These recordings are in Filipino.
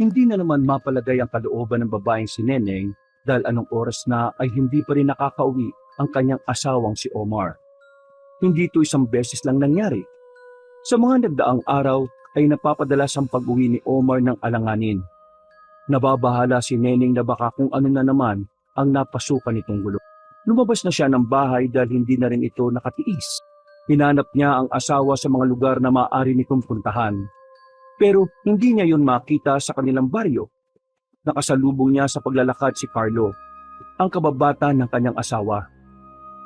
Hindi na naman mapalagay ang kalooban ng babaeng si Neneng dahil anong oras na ay hindi pa rin nakakauwi ang kanyang asawang si Omar. Hindi ito isang beses lang nangyari. Sa mga nagdaang araw ay napapadalas ang pag-uwi ni Omar ng alanganin. Nababahala si Neneng na baka kung ano na naman ang napasukan nitong gulo. Lumabas na siya ng bahay dahil hindi na rin ito nakatiis. Hinanap niya ang asawa sa mga lugar na maaari nitong puntahan. Pero hindi niya yun makita sa kanilang baryo. Nakasalubong niya sa paglalakad si Carlo, ang kababata ng kanyang asawa.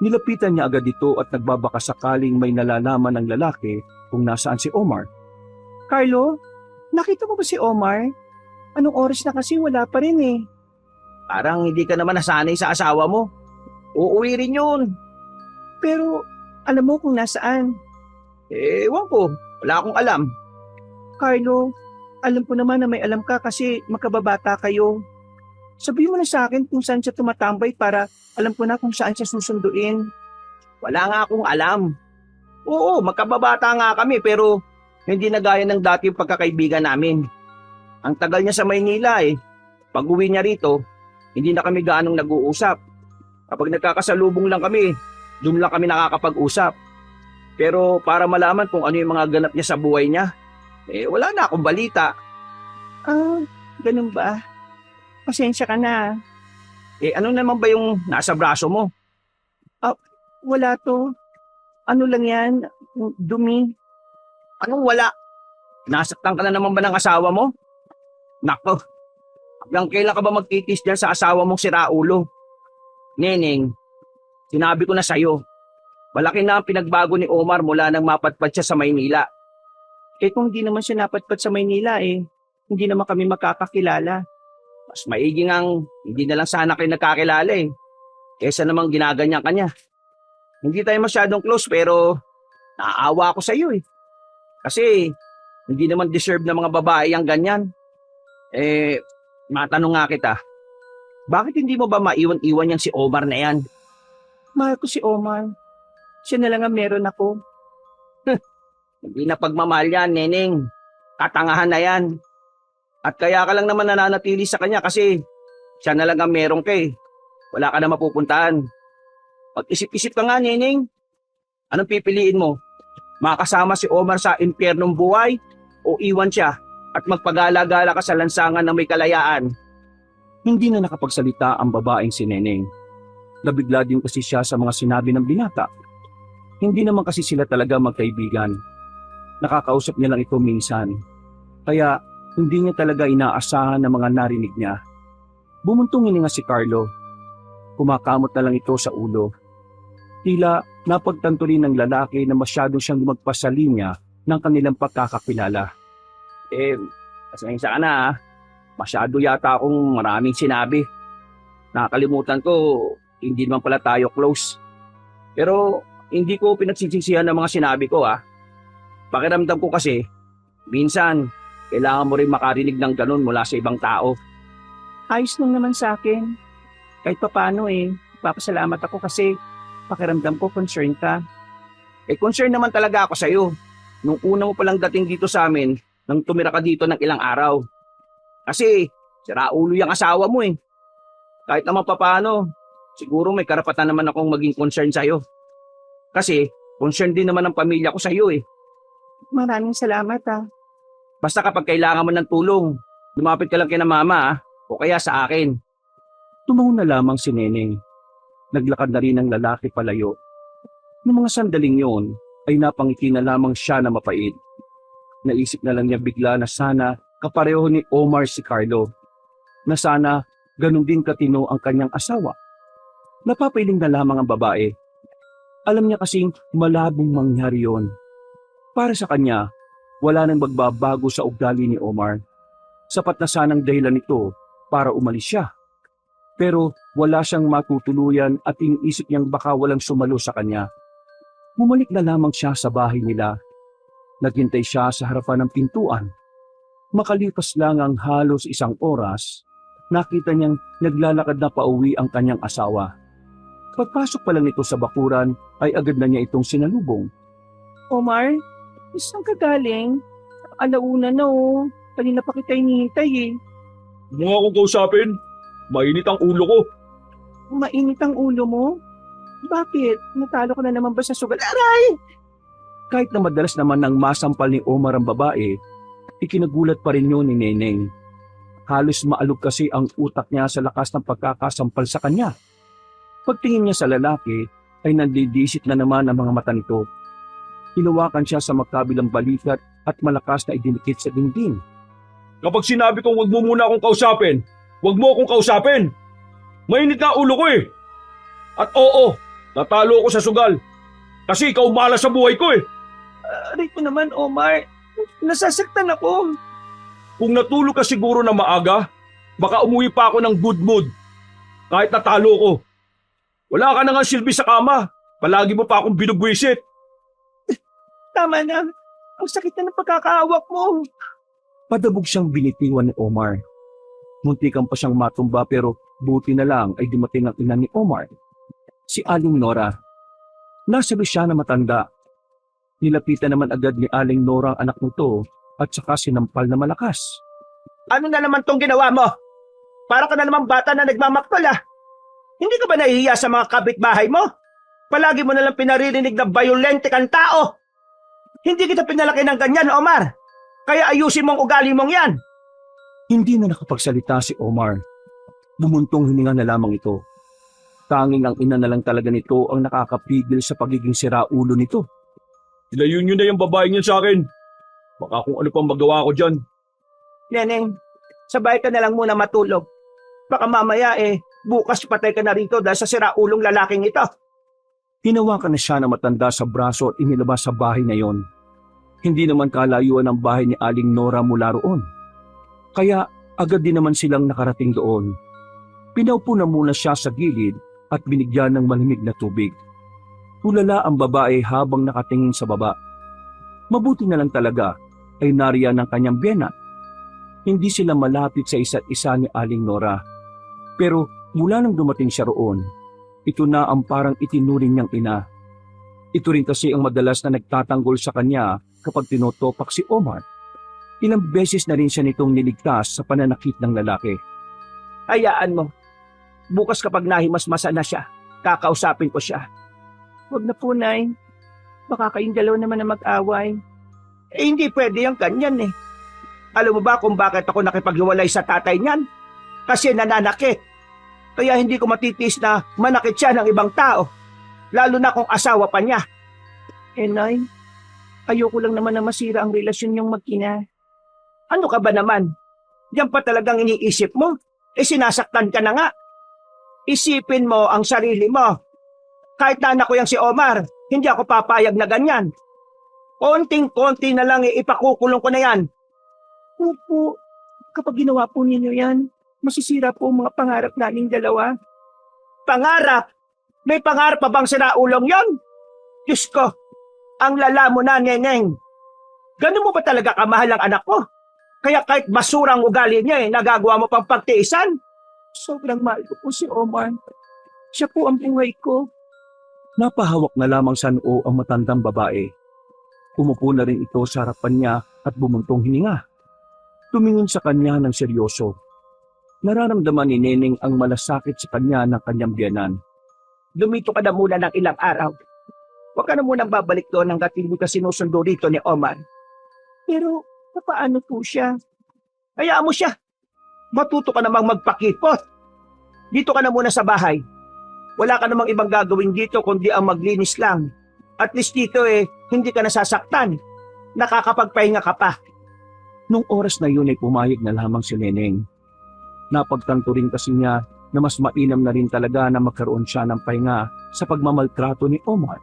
Nilapitan niya agad ito at nagbabaka sakaling may nalalaman ng lalaki kung nasaan si Omar. Carlo, nakita mo ba si Omar? Anong oras na kasi wala pa rin eh. Parang hindi ka naman nasanay sa asawa mo. Uuwi rin yun. Pero alam mo kung nasaan. Ewan ko, wala akong alam. Carlo, alam ko naman na may alam ka kasi magkababata kayo. Sabihin mo na sa akin kung saan siya tumatambay para alam ko na kung saan siya susunduin. Wala nga akong alam. Oo, magkababata nga kami pero hindi na gaya ng dati yung pagkakaibigan namin. Ang tagal niya sa Maynila eh. Pag uwi niya rito, hindi na kami gaanong nag-uusap. Kapag nagkakasalubong lang kami, doon lang kami nakakapag-usap. Pero para malaman kung ano yung mga ganap niya sa buhay niya, wala na akong balita. Ah, ganun ba? Pasensya ka na. Ano naman ba yung nasa braso mo? Wala to. Ano lang yan? Dumi. Anong wala? Nasaktan ka na naman ba ng asawa mo? Nako, hanggang kailan ka ba magtitis dyan sa asawa mong si Raulo? Neneng, sinabi ko na sa'yo, malaki na ang pinagbago ni Omar mula nang mapatpad siya sa Maynila. Kung di naman siya napatpat sa Maynila hindi naman kami makakakilala. Mas maiging ang hindi na lang sana kayo nagkakilala kesa namang ginaganyan ka niya. Hindi tayo masyadong close pero naaawa ako sa iyo Kasi hindi naman deserve ng mga babae ang ganyan. Matanong nga kita, bakit hindi mo ba maiwan-iwan yan si Omar na yan? Mahal ko si Omar. Siya na lang ang meron ako. Hindi na pagmamahal yan, Neneng. Katangahan na yan. At kaya ka lang naman nananatili sa kanya kasi siya na lang ang meron ka Wala ka na mapupuntahan. Pag-isip-isip ka nga, Neneng. Anong pipiliin mo? Makasama si Omar sa impyernong buhay o iwan siya at magpagala-gala ka sa lansangan na may kalayaan? Hindi na nakapagsalita ang babaeng si Neneng. Nabigla din kasi siya sa mga sinabi ng binata. Hindi naman kasi sila talaga magkaibigan. Nakakausap niya lang ito minsan. Kaya hindi niya talaga inaasahan ng mga narinig niya. Bumuntong hininga si Carlo. Kumakamot na lang ito sa ulo. Tila napagtanto rin ng lalaki na masyado siyang magpasalinya ng kanilang pagkakakilala. Pasensya ka na Masyado yata akong maraming sinabi. Nakakalimutan ko, hindi naman pala tayo close. Pero hindi ko pinagsisisihan ng mga sinabi ko Pakiramdam ko kasi, minsan, kailangan mo rin makarinig ng ganun mula sa ibang tao. Ayos lang naman sa akin. Kahit papaano papasalamat ako kasi pakiramdam ko concerned ka. Concern naman talaga ako sa'yo. Nung una mo palang dating dito sa amin, nang tumira ka dito ng ilang araw. Kasi, sira ulo yung asawa mo Kahit naman papaano, siguro may karapatan naman akong maging concern sa'yo. Kasi, concern din naman ang pamilya ko sa'yo Maraming salamat Basta kapag kailangan mo ng tulong, lumapit ka lang kina mama o kaya sa akin. Tumango na lamang si Neneng. Naglakad na rin ang lalaki palayo. Noong mga sandaling yon, ay napangiti na lamang siya na mapait. Naisip na lang niya bigla na sana kapareho ni Omar si Carlo. Na sana ganun din katino ang kanyang asawa. Napapiling na lamang ang babae. Alam niya kasing malabong mangyari yon. Para sa kanya, wala nang magbabago sa ugali ni Omar. Sapat na sanang dahilan nito para umalis siya. Pero wala siyang matutuluyan at iniisip niyang baka walang sumalo sa kanya. Bumalik na lamang siya sa bahay nila. Naghintay siya sa harapan ng pintuan. Makalipas lang ang halos isang oras, nakita niyang naglalakad na pauwi ang kanyang asawa. Pagpasok pa lang ito sa bakuran ay agad na niya itong sinalubong. Omar, saan ka galing? Alauna na Kanina pa kita hinihintay eh. Huwag mo nga akong kausapin. Mainit ang ulo ko. Mainit ang ulo mo? Bakit? Natalo ka na naman ba sa sugal? Aray! Kahit na madalas naman nang masampal ni Omar ang babae, ikinagulat pa rin yun ni Neneng. Halos maalog kasi ang utak niya sa lakas ng pagkakasampal sa kanya. Pagtingin niya sa lalaki, ay nandidisit na naman ang mga mata nito. Hinawakan siya sa magkabilang balikat at malakas na idinikit sa dingding. Kapag sinabi kong wag mo muna akong kausapin, wag mo akong kausapin! Mainit na ulo ko eh! At oo, natalo ako sa sugal. Kasi ikaw malas sa buhay ko eh! Aray ko naman, Omar. Nasasaktan ako. Kung natulog ka siguro na maaga, baka umuwi pa ako ng good mood. Kahit natalo ko. Wala ka na nga silbi sa kama. Palagi mo pa akong binubwisit. Tama na. Ang sakit na ng pagkakahawak mo. Padabog siyang binitiwan ni Omar. Muntikan pa siyang matumba pero buti na lang ay dumating ang ina ni Omar. Si Aling Nora. Nasabi siya na matanda. Nilapitan naman agad ni Aling Nora ang anak nito at saka sinampal na malakas. Ano na naman tong ginawa mo? Para ka na naman bata na nagmamakpal ah. Hindi ka ba nahihiya sa mga kapitbahay mo? Palagi mo nalang pinaririnig na violente kang tao. Hindi kita pinalaki ng ganyan, Omar. Kaya ayusin mong ugali mong yan. Hindi na nakapagsalita si Omar. Bumuntong hininga na lamang ito. Tanging ang ina na lang talaga nito ang nakakapigil sa pagiging siraulo nito. Ilayo niyo na yung babae niya sa akin. Baka kung ano pang magawa ko dyan. Neneng, sabay ka na lang muna matulog. Baka mamaya bukas patay ka na rito dahil sa siraulong lalaking ito. Hinawakan na siya na matanda sa braso at inilabas sa bahay na yon. Hindi naman kalayuan ang bahay ni Aling Nora mula roon. Kaya agad din naman silang nakarating doon. Pinaupo na muna siya sa gilid at binigyan ng malamig na tubig. Tulala ang babae habang nakatingin sa baba. Mabuti na lang talaga ay nariyan ng kanyang biyena. Hindi sila malapit sa isa't isa ni Aling Nora. Pero mula nang dumating siya roon, ito na ang parang itinuring niyang ina. Ito rin kasi ang madalas na nagtatanggol sa kanya kapag tinotopak si Omar. Ilang beses na rin siya nitong niligtas sa pananakit ng lalaki. Hayaan mo. Bukas kapag nahimasmasa na siya, kakausapin ko siya. Huwag na po, Nay. Baka kayong dalawa naman na mag-away. Hindi pwede yung ganyan eh. Alam mo ba kung bakit ako nakipaghiwalay sa tatay niyan? Kasi nananakit. Kaya hindi ko matitiis na manakit siya ng ibang tao. Lalo na kung asawa pa niya. Nay, ayoko lang naman na masira ang relasyon niyong mag-ina. Ano ka ba naman? Diyan pa talagang iniisip mo? Sinasaktan ka na nga. Isipin mo ang sarili mo. Kahit na anak ko yang si Omar, hindi ako papayag na ganyan. Konting-konti na lang ipakukulong ko na yan. Opo, kapag ginawa po ninyo yan, masisira po ang mga pangarap naming dalawa. Pangarap? May pangarap pa bang sinaulong yon? Diyos ko, ang lala mo na, Neneng. Ganun mo ba talaga kamahal ang anak ko? Kaya kahit basurang ugali niya nagagawa mo pang pagtiisan? Sobrang mahal ko po si Omar. Siya po ang buhay ko. Napahawak na lamang sa noo ang matandang babae. Umupo na rin ito sa harapan niya at bumuntong hininga. Tumingin sa kanya ng seryoso. Nararamdaman ni Neneng ang malasakit sa kanya ng kanyang biyanan. Lumito ka na muna ng ilang araw. Huwag ka na munang babalik doon hanggat hindi ka sinusundo rito ni Omar. Pero paano po siya? Hayaan mo siya. Matuto ka namang magpakipot. Dito ka na muna sa bahay. Wala ka namang ibang gagawin dito kundi ang maglinis lang. At least dito hindi ka nasasaktan. Nakakapagpahinga ka pa. Nung oras na yun ay pumayag na lamang si Neneng. Napagtanto rin kasi niya na mas mainam na rin talaga na magkaroon siya ng pahinga sa pagmamaltrato ni Omar.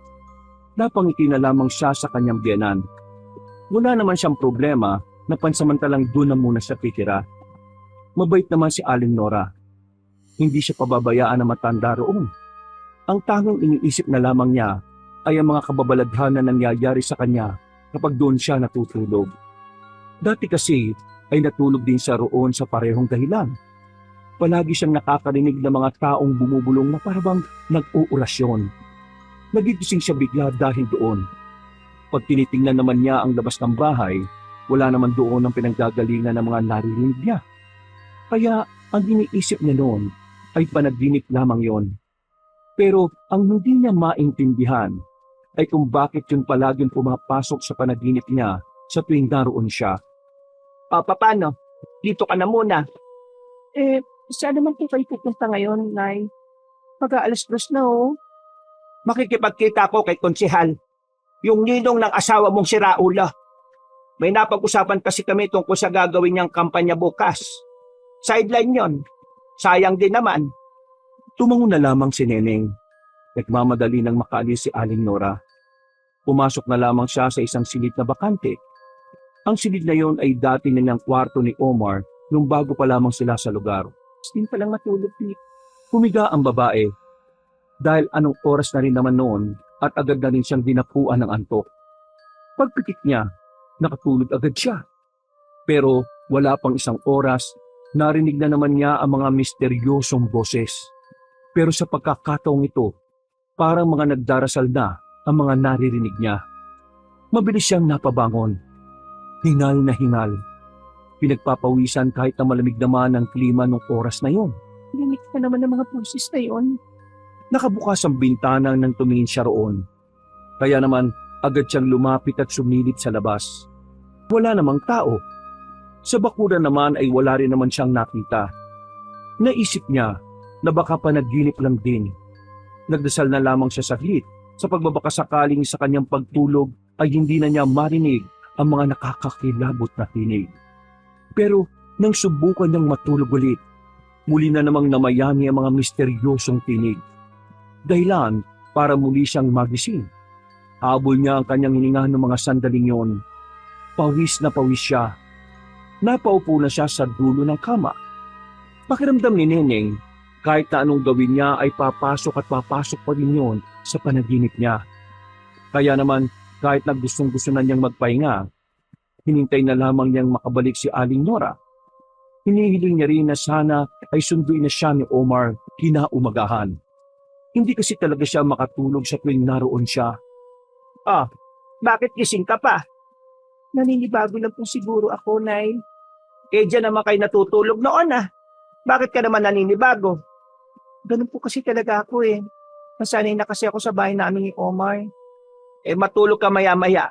Napangiti na lamang siya sa kanyang biyanan. Wala naman siyang problema na pansamantalang doon na muna siya titira. Mabait naman si Aling Nora. Hindi siya pababayaan na matanda roon. Ang tanging iniisip na lamang niya ay ang mga kababalaghan na nangyayari sa kanya kapag doon siya natutulog. Dati kasi ay natulog din siya roon sa parehong dahilan. Palagi siyang nakakarinig ng mga taong bumubulong na parang nag-uurasyon. Nagigising siya bigla dahil doon. Pag tinitingnan naman niya ang labas ng bahay, Wala naman doon ang pinanggagalingan ng mga naririnig niya. Kaya ang iniisip niya noon ay panaginip lamang yon. Pero ang hindi niya maintindihan ay kung bakit yun palaging pumapasok sa panaginip niya sa tuwing naroon siya. Paano? Dito ka na muna. Saan naman po kayo pupunta ngayon, Nay? Mag-aalas 2 na, oh. Makikipagkita ko kay Konsehal, yung ninong ng asawa mong si Raula. May napag-usapan kasi kami tungkol sa gagawin niyang kampanya bukas. Sideline yon. Sayang din naman. Tumango na lamang si Neneng. Nagmamadali nang makaalis si Aling Nora. Pumasok na lamang siya sa isang silid na bakante. Ang silid na yon ay dati nilang kwarto ni Omar nung bago pa lamang sila sa lugar. Hindi pa lang matulog, Pete. Humiga ang babae dahil anong oras na rin naman noon at agad na rin siyang dinapuan ng antok. Pagpikit niya, nakatulog agad siya. Pero wala pang isang oras, narinig na naman niya ang mga misteryosong boses. Pero sa pagkakataong ito, parang mga nagdarasal na ang mga naririnig niya. Mabilis siyang napabangon. Hingal na hingal. Pinagpapawisan kahit na malamig naman ang klima ng oras na yon. Limit ka naman ng mga boses na yon. Nakabukas ang bintana nang tumingin siya roon. Kaya naman agad siyang lumapit at sumilip sa labas. Wala namang tao. Sa bakuran naman ay wala rin naman siyang nakita. Naisip niya na baka panaginip lang din. Nagdasal na lamang siya saglit sa pagbabakasakaling sa kanyang pagtulog ay hindi na niya marinig ang mga nakakakilabot na tinig. Pero nang subukan niyang matulog ulit, muli na namang namayani ang mga misteryosong tinig. Dahilan para muli siyang magising. Habol niya ang kanyang hininga ng mga sandaling yon. Pawis na pawis siya. Napaupo na siya sa dulo ng kama. Pakiramdam ni Neneng, kahit na anong gawin niya ay papasok at papasok pa rin yun sa panaginip niya. Kaya naman, kahit na gustong-gusto na niyang magpahinga, hinintay na lamang niyang makabalik si Aling Nora. Hinihiling niya rin na sana ay sunduin na siya ni Omar kinaumagahan. Hindi kasi talaga siya makatulog sa tuwing naroon siya. Bakit gising ka pa? Naninibago lang po siguro ako, Nay. Diyan naman kayo natutulog noon Bakit ka naman naninibago? Ganun po kasi talaga ako eh. Nasanay na kasi ako sa bahay namin ni Omar. Matulog ka maya-maya.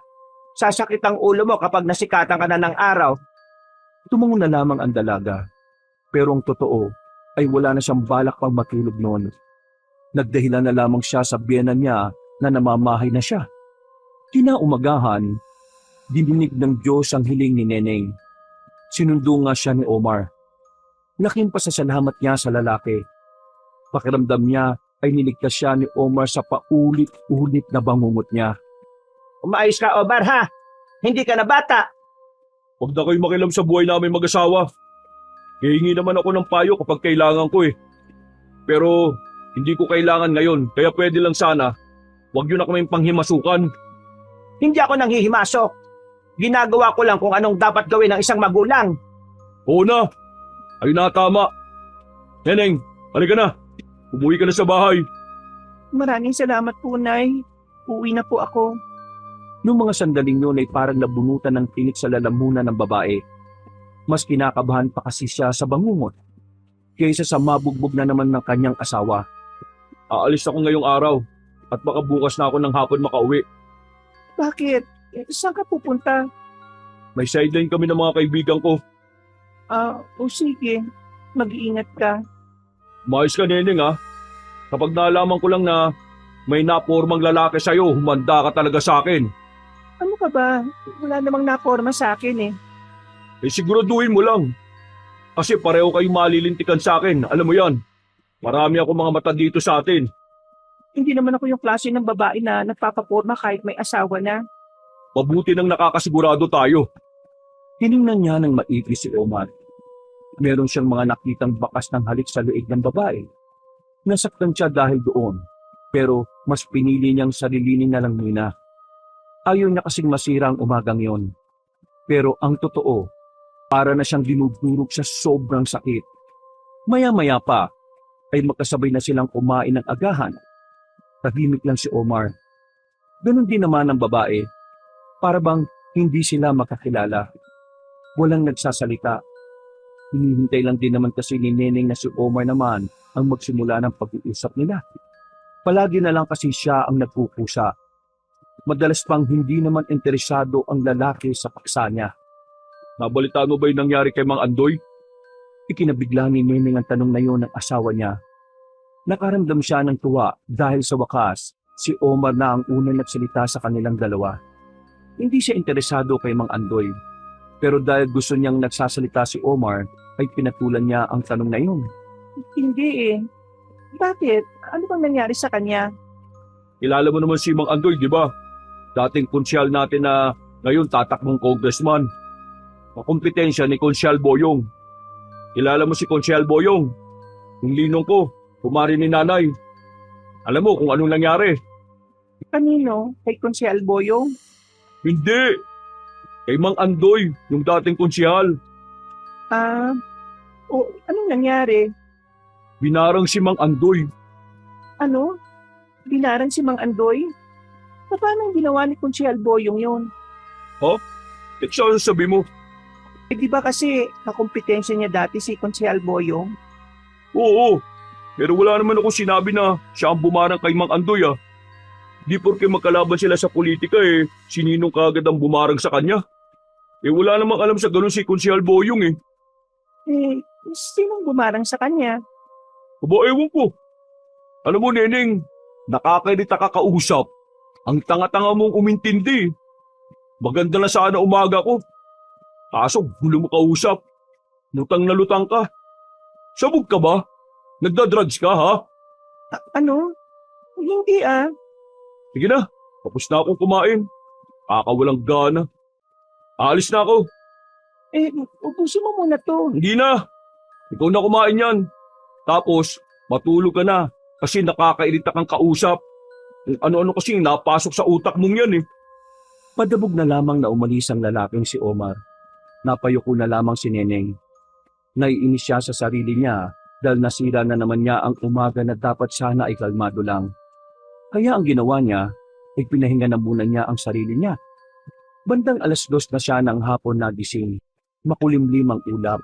Sasakit ang ulo mo kapag nasikatan ka na ng araw. Tumango na lamang ang dalaga. Pero ang totoo ay wala na siyang balak pang matulog noon. Nagdahilan na lamang siya sa biyenan niya na namamahay na siya. Kinaumagahan, dininig ng Diyos ang hiling ni Neneng. Sinundo nga siya ni Omar. Laking pasasalamat niya sa lalaki. Pakiramdam niya ay niligtas siya ni Omar sa paulit-ulit na bangungot niya. Umayos ka, Omar, ha? Hindi ka na bata. Huwag na kayo makialam sa buhay namin mag-asawa. Hihingi naman ako ng payo kapag kailangan ko eh. Pero hindi ko kailangan ngayon, kaya pwede lang sana. Huwag yun na kaming panghimasukan. Hindi ako nanghihimasok. Ginagawa ko lang kung anong dapat gawin ng isang magulang. Oo na. Ayun na, tama. Neneng, halika na. Umuwi ka na sa bahay. Maraming salamat po, Nay. Uwi na po ako. Noong mga sandaling yun ay parang nabunutan ng tinik sa lalamunan ng babae. Mas kinakabahan pa kasi siya sa bangungot kaysa sa mabugbog na naman ng kanyang asawa. Aalis ako ngayong araw at baka bukas na ako ng hapon makauwi. Bakit? Saan ka pupunta? May sideline kami ng mga kaibigan ko. Sige. Mag-iingat ka. Maayos ka, Neneng, ha? Kapag nalaman ko lang na may napormang lalaki sa'yo, humanda ka talaga sa akin. Ano ka ba? Wala namang naporma sa akin eh. Siguraduhin mo lang. Kasi pareho kayong malilintikan sa akin, alam mo yan. Marami ako mga mata dito sa atin. Hindi naman ako yung klase ng babae na nagpapaporma kahit may asawa na. Mabuti nang nakakasigurado tayo. Tiningnan niya ng maigi si Omar. Meron siyang mga nakitang bakas ng halik sa leeg ng babae. Nasaktan siya dahil doon, pero mas pinili niyang sarilinin na lang muna. Ayaw niya kasing masira ang umagang yon. Pero ang totoo, para na siyang dinudurog sa sobrang sakit. Maya-maya pa, ay magkasabay na silang kumain ng agahan. Tahimik lang si Omar. Ganon din naman ang babae. Para bang hindi sila makakilala. Walang nagsasalita. Hinihintay lang din naman kasi ni Neneng na si Omar naman ang magsimula ng pag-uusap nila. Palagi na lang kasi siya ang nagpupusa. Madalas pang hindi naman interesado ang lalaki sa paksa niya. Nabalitaan mo ba yung nangyari kay Mang Andoy? Ikinabigla ni Neneng ang tanong na yun ng asawa niya. Nakaramdam siya ng tuwa dahil sa wakas, si Omar na ang unang nagsalita sa kanilang dalawa. Hindi siya interesado kay Mang Andoy. Pero dahil gusto niyang nagsasalita si Omar, ay pinatulan niya ang tanong na yun. Hindi eh. Bakit? Ano bang nangyari sa kanya? Kilala mo naman si Mang Andoy, di ba? Dating konsyal natin na ngayon tatakbong congressman. Makumpetensya ni Konsyal Boyong. Kilala mo si Konsyal Boyong? Yung linong ko, kumari ni nanay. Alam mo kung anong nangyari? Kanino? Kay Konsyal Boyong? Hindi! Kay Mang Andoy, yung dating konsyal. Anong nangyari? Binarang si Mang Andoy. Ano? Binaran si Mang Andoy? Paano ang ginawa ni Konsyal Boyong yun? Siya ang sabi mo? Eh, di ba kasi kakompetensya niya dati si Konsyal Boyong? Oo, pero wala naman ako sinabi na siya ang bumarang kay Mang Andoy ah. Di porke magkalaban sila sa politika eh, sininong kaagad ang bumarang sa kanya. Eh wala namang alam sa ganun si Konsyal Boyong eh. Eh, sinong bumarang sa kanya? Aba, ewan ko. Alam mo, Neneng, nakakairita ka kausap. Ang tanga-tanga mong umintindi. Maganda na sana umaga ko. Kaso, gulo mo kausap. Lutang na lutang ka. Sabog ka ba? Nagdadrugs ka, ha? Ano? Hindi ah. Sige na, tapos na akong kumain. Kakawalang gana. Aalis na ako. Eh, ubusin mo muna to. Hindi na. Ikaw na kumain yan. Tapos, matulog ka na. Kasi nakakairita kang kausap. Kung ano-ano kasi napasok sa utak mong yan eh. Padabog na lamang na umalis ang lalaking si Omar. Napayuko na lamang si Neneng. Naiinis siya sa sarili niya dahil nasira na naman niya ang umaga na dapat sana ay kalmado lang. Kaya ang ginawa niya ay pinahinga na muna niya ang sarili niya. Bandang 2:00 na siya ng hapon nagising. Makulimlim ang ulap.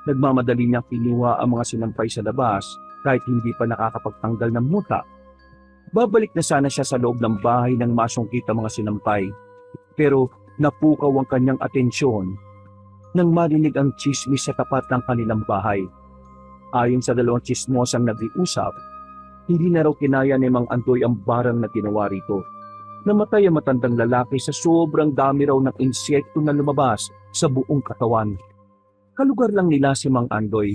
Nagmamadali niyang kinuha ang mga sinampay sa labas kahit hindi pa nakakapagtanggal ng muta. Babalik na sana siya sa loob ng bahay nang masungkit ang mga sinampay. Pero napukaw ang kanyang atensyon nang marinig ang tsismis sa tapat ng kanilang bahay. Ayon sa dalawang tsismosang nag-iusap, hindi na raw kinaya ni Mang Andoy ang barang na ginawa rito. Namatay ang matandang lalaki sa sobrang dami raw ng insekto na lumabas sa buong katawan. Kalugar lang nila si Mang Andoy.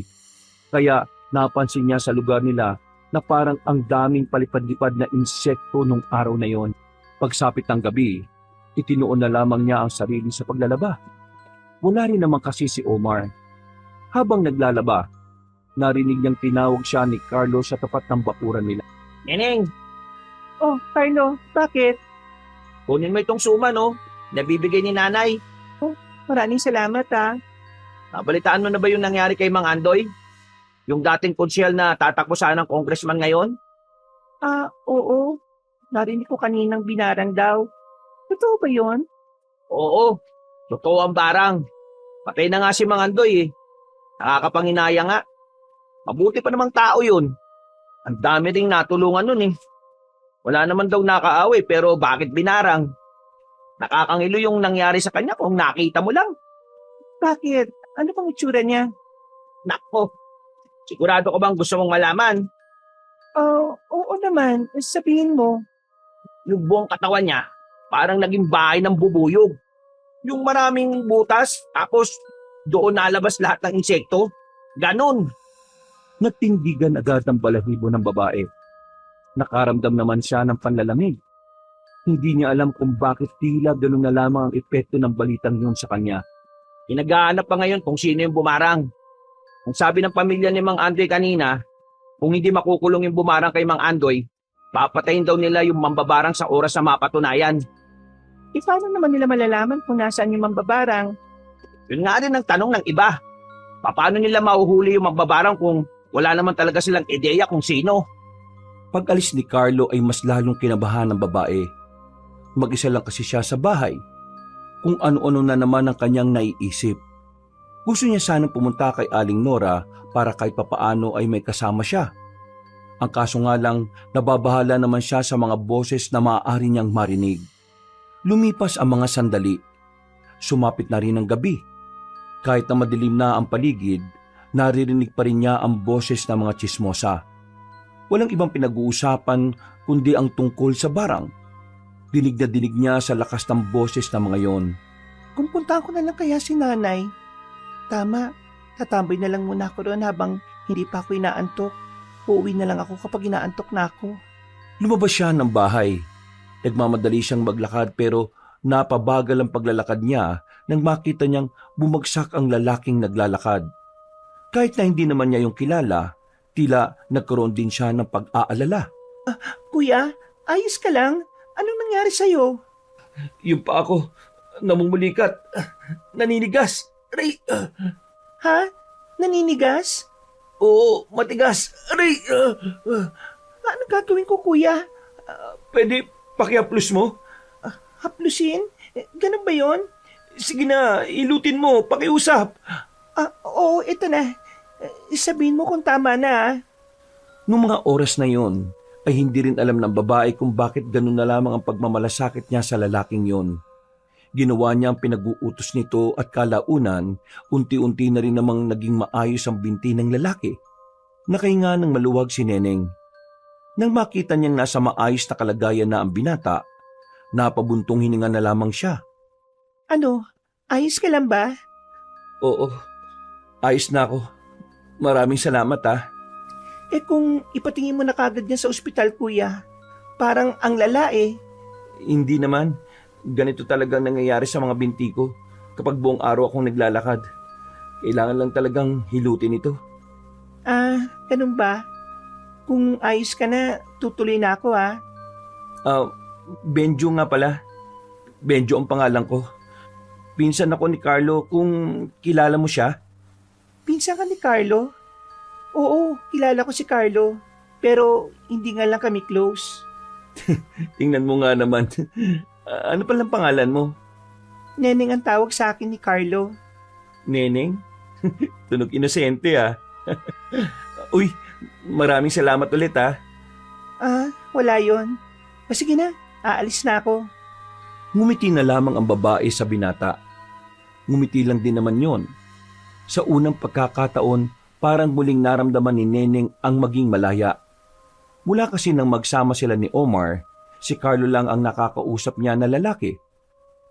Kaya napansin niya sa lugar nila na parang ang daming palipad-lipad na insekto nung araw na yon. Pagsapit ng gabi, itinuon na lamang niya ang sarili sa paglalaba. Wala rin naman kasi si Omar. Habang naglalaba, narinig niyang tinawag siya ni Carlo sa tapat ng bakuran nila. Neneng, Oh, Carlo, bakit? kunin mo itong suma no. Nabibigay ni nanay. Maraming salamat ah. Nabalitaan mo na ba yung nangyari kay Mang Andoy? Yung dating konsyel na tatakbo sana ng congressman ngayon? Oo. Narinig ko kaninang binarang daw. Totoo ba yun? Oo, totoo ang barang. Patay na nga si Mang Andoy eh. Nakakapanginaya nga. Mabuti pa namang tao yun. Ang dami ding natulungan nun eh. Wala naman daw nakaaway pero bakit binarang? Nakakangilo yung nangyari sa kanya kung nakita mo lang. Bakit? Ano pang itsura niya? Nako, sigurado ka bang gusto mong malaman? Oo naman. Sabihin mo. Yung buong katawan niya, parang naging bahay ng bubuyog. Yung maraming butas, tapos doon nalabas lahat ng insekto. Ganon. Natindigan agad ang balahibo ng babae. Nakaramdam naman siya ng panlalamig. Hindi niya alam kung bakit tila ganun na lamang ang epekto ng balitang yun sa kanya. Pinaghahanap pa ngayon kung sino yung bumarang. Kung sabi ng pamilya ni Mang Andoy kanina, kung hindi makukulong yung bumarang kay Mang Andoy, papatayin daw nila yung mambabarang sa oras na mapatunayan. Paano naman nila malalaman kung nasaan yung mambabarang? Yun nga rin ang tanong ng iba. Paano nila mahuhuli yung mambabarang kung wala naman talaga silang ideya kung sino? Pag-alis ni Carlo ay mas lalong kinabahan ng babae. Mag-isa lang kasi siya sa bahay. kung ano-ano na naman ang kanyang naiisip. Gusto niya sanang pumunta kay Aling Nora para kahit papaano ay may kasama siya. Ang kaso nga lang, nababahala naman siya sa mga boses na maaari niyang marinig. Lumipas ang mga sandali. Sumapit na rin ang gabi. Kahit na madilim na ang paligid, naririnig pa rin niya ang boses ng mga tsismosa. Walang ibang pinag-uusapan kundi ang tungkol sa barang. Dinig na dinig niya sa lakas ng boses ng mga yon. Kung puntahan ko na lang kaya si nanay. Tama, tatambay na lang muna ako doon habang hindi pa ako inaantok. Uuwi na lang ako kapag inaantok na ako. Lumabas siya ng bahay. Nagmamadali siyang maglakad pero napabagal ang paglalakad niya nang makita niyang bumagsak ang lalaking naglalakad. Kahit na hindi naman niya yung kilala, tila nagkaroon din siya ng pag-aalala. Kuya, ayos ka lang? Anong nangyari sa'yo? Yung pa ako, namumulikat, naninigas. Aray, Ha? Naninigas? oo, matigas. Aray, Ano gagawin ko, kuya? pwede pakiaplos mo? Haplusin? Ganun ba yon? Sige na, ilutin mo, pakiusap. Oo, ito na. Sabihin mo kung tama na. Noong mga oras na yon, ay hindi rin alam ng babae kung bakit ganun na lamang ang pagmamalasakit niya sa lalaking yon. Ginawa niya ang pinag-uutos nito at kalaunan, unti-unti na rin namang naging maayos ang binti ng lalaki. Nakahinga ng maluwag si Neneng. Nang makita niyang nasa maayos na kalagayan na ang binata, napabuntong hininga na lamang siya. Ano? Ayos ka lang ba? Oo, ayos na ako. Maraming salamat ha. Kung ipatingin mo na kagad niya sa ospital, kuya, parang ang lala eh. Hindi naman. Ganito talagang nangyayari sa mga binti ko kapag buong araw akong naglalakad. Kailangan lang talagang hilutin ito. Ganun ba? Kung ayos ka na, tutuloy na ako ha. Benjo nga pala. Benjo ang pangalan ko. Pinsan ako ni Carlo, kung kilala mo siya. Pinsan ka ni Carlo? Oo, kilala ko si Carlo. Pero hindi nga lang kami close. Tingnan mo nga naman. Ano palang pangalan mo? Neneng ang tawag sa akin ni Carlo. Neneng? Tunog inosente ah. Uy, maraming salamat ulit ah. Wala yon. Sige na, aalis na ako. Ngumiti na lamang ang babae sa binata. Ngumiti lang din naman yon. Sa unang pagkakataon, parang muling naramdaman ni Neneng ang maging malaya. Mula kasi nang magsama sila ni Omar, si Carlo lang ang nakakausap niya na lalaki.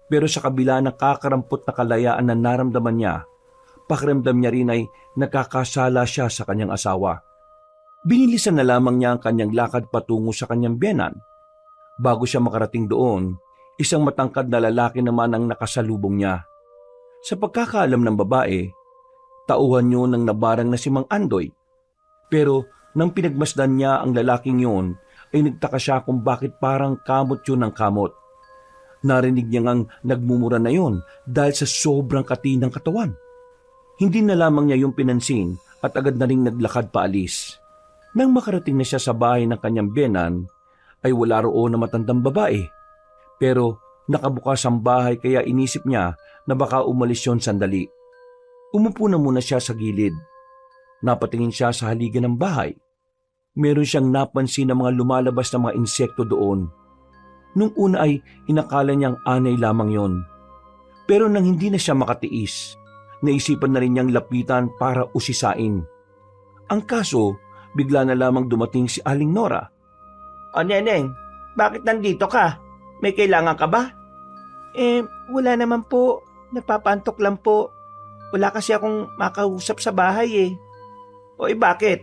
Pero sa kabila ng kakarampot na kalayaan na naramdaman niya, pakiramdam niya rin ay nakakasala siya sa kanyang asawa. Binilisan na lamang niya ang kanyang lakad patungo sa kanyang biyenan. Bago siya makarating doon, isang matangkad na lalaki naman ang nakasalubong niya. Sa pagkakaalam ng babae, tauhan yun ng nabarang na si Mang Andoy. Pero nang pinagmasdan niya ang lalaking yun, ay nagtaka siya kung bakit parang kamot yun ng kamot. Narinig niya ngang nagmumura na yun dahil sa sobrang kati ng katawan. Hindi na lamang niya yung pinansin at agad na ring naglakad paalis. Nang makarating na siya sa bahay ng kanyang biyenan, ay wala roon na matandang babae. Pero nakabukas ang bahay kaya inisip niya na baka umalis yun sandali. Umupo na muna siya sa gilid. Napatingin siya sa haligan ng bahay. Meron siyang napansin na mga lumalabas na mga insekto doon. Nung una ay inakala niyang anay lamang yon. Pero nang hindi na siya makatiis, naisipan na rin niyang lapitan para usisain. Ang kaso, bigla na lamang dumating si Aling Nora. Neneng, bakit nandito ka? May kailangan ka ba? Wala naman po. Nagpapantok lang po. Wala kasi akong makausap sa bahay eh. Bakit?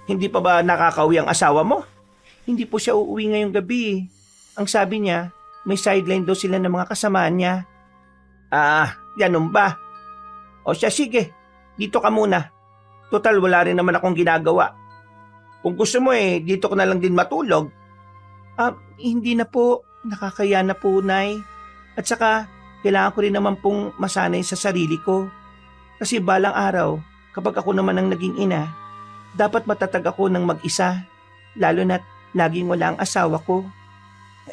Hindi pa ba nakakauwi ang asawa mo? Hindi po siya uuwi ngayong gabi. Ang sabi niya, may sideline daw sila ng mga kasamaan niya. Ganun ba? Siya, sige. Dito ka muna. Total, wala rin naman akong ginagawa. Kung gusto mo dito ko na lang din matulog. Hindi na po. Nakakaya na po, Nay. At saka, kailangan ko rin naman pong masanay sa sarili ko. Kasi balang araw, kapag ako naman ang naging ina, dapat matatag ako ng mag-isa, lalo na't laging wala ang asawa ko.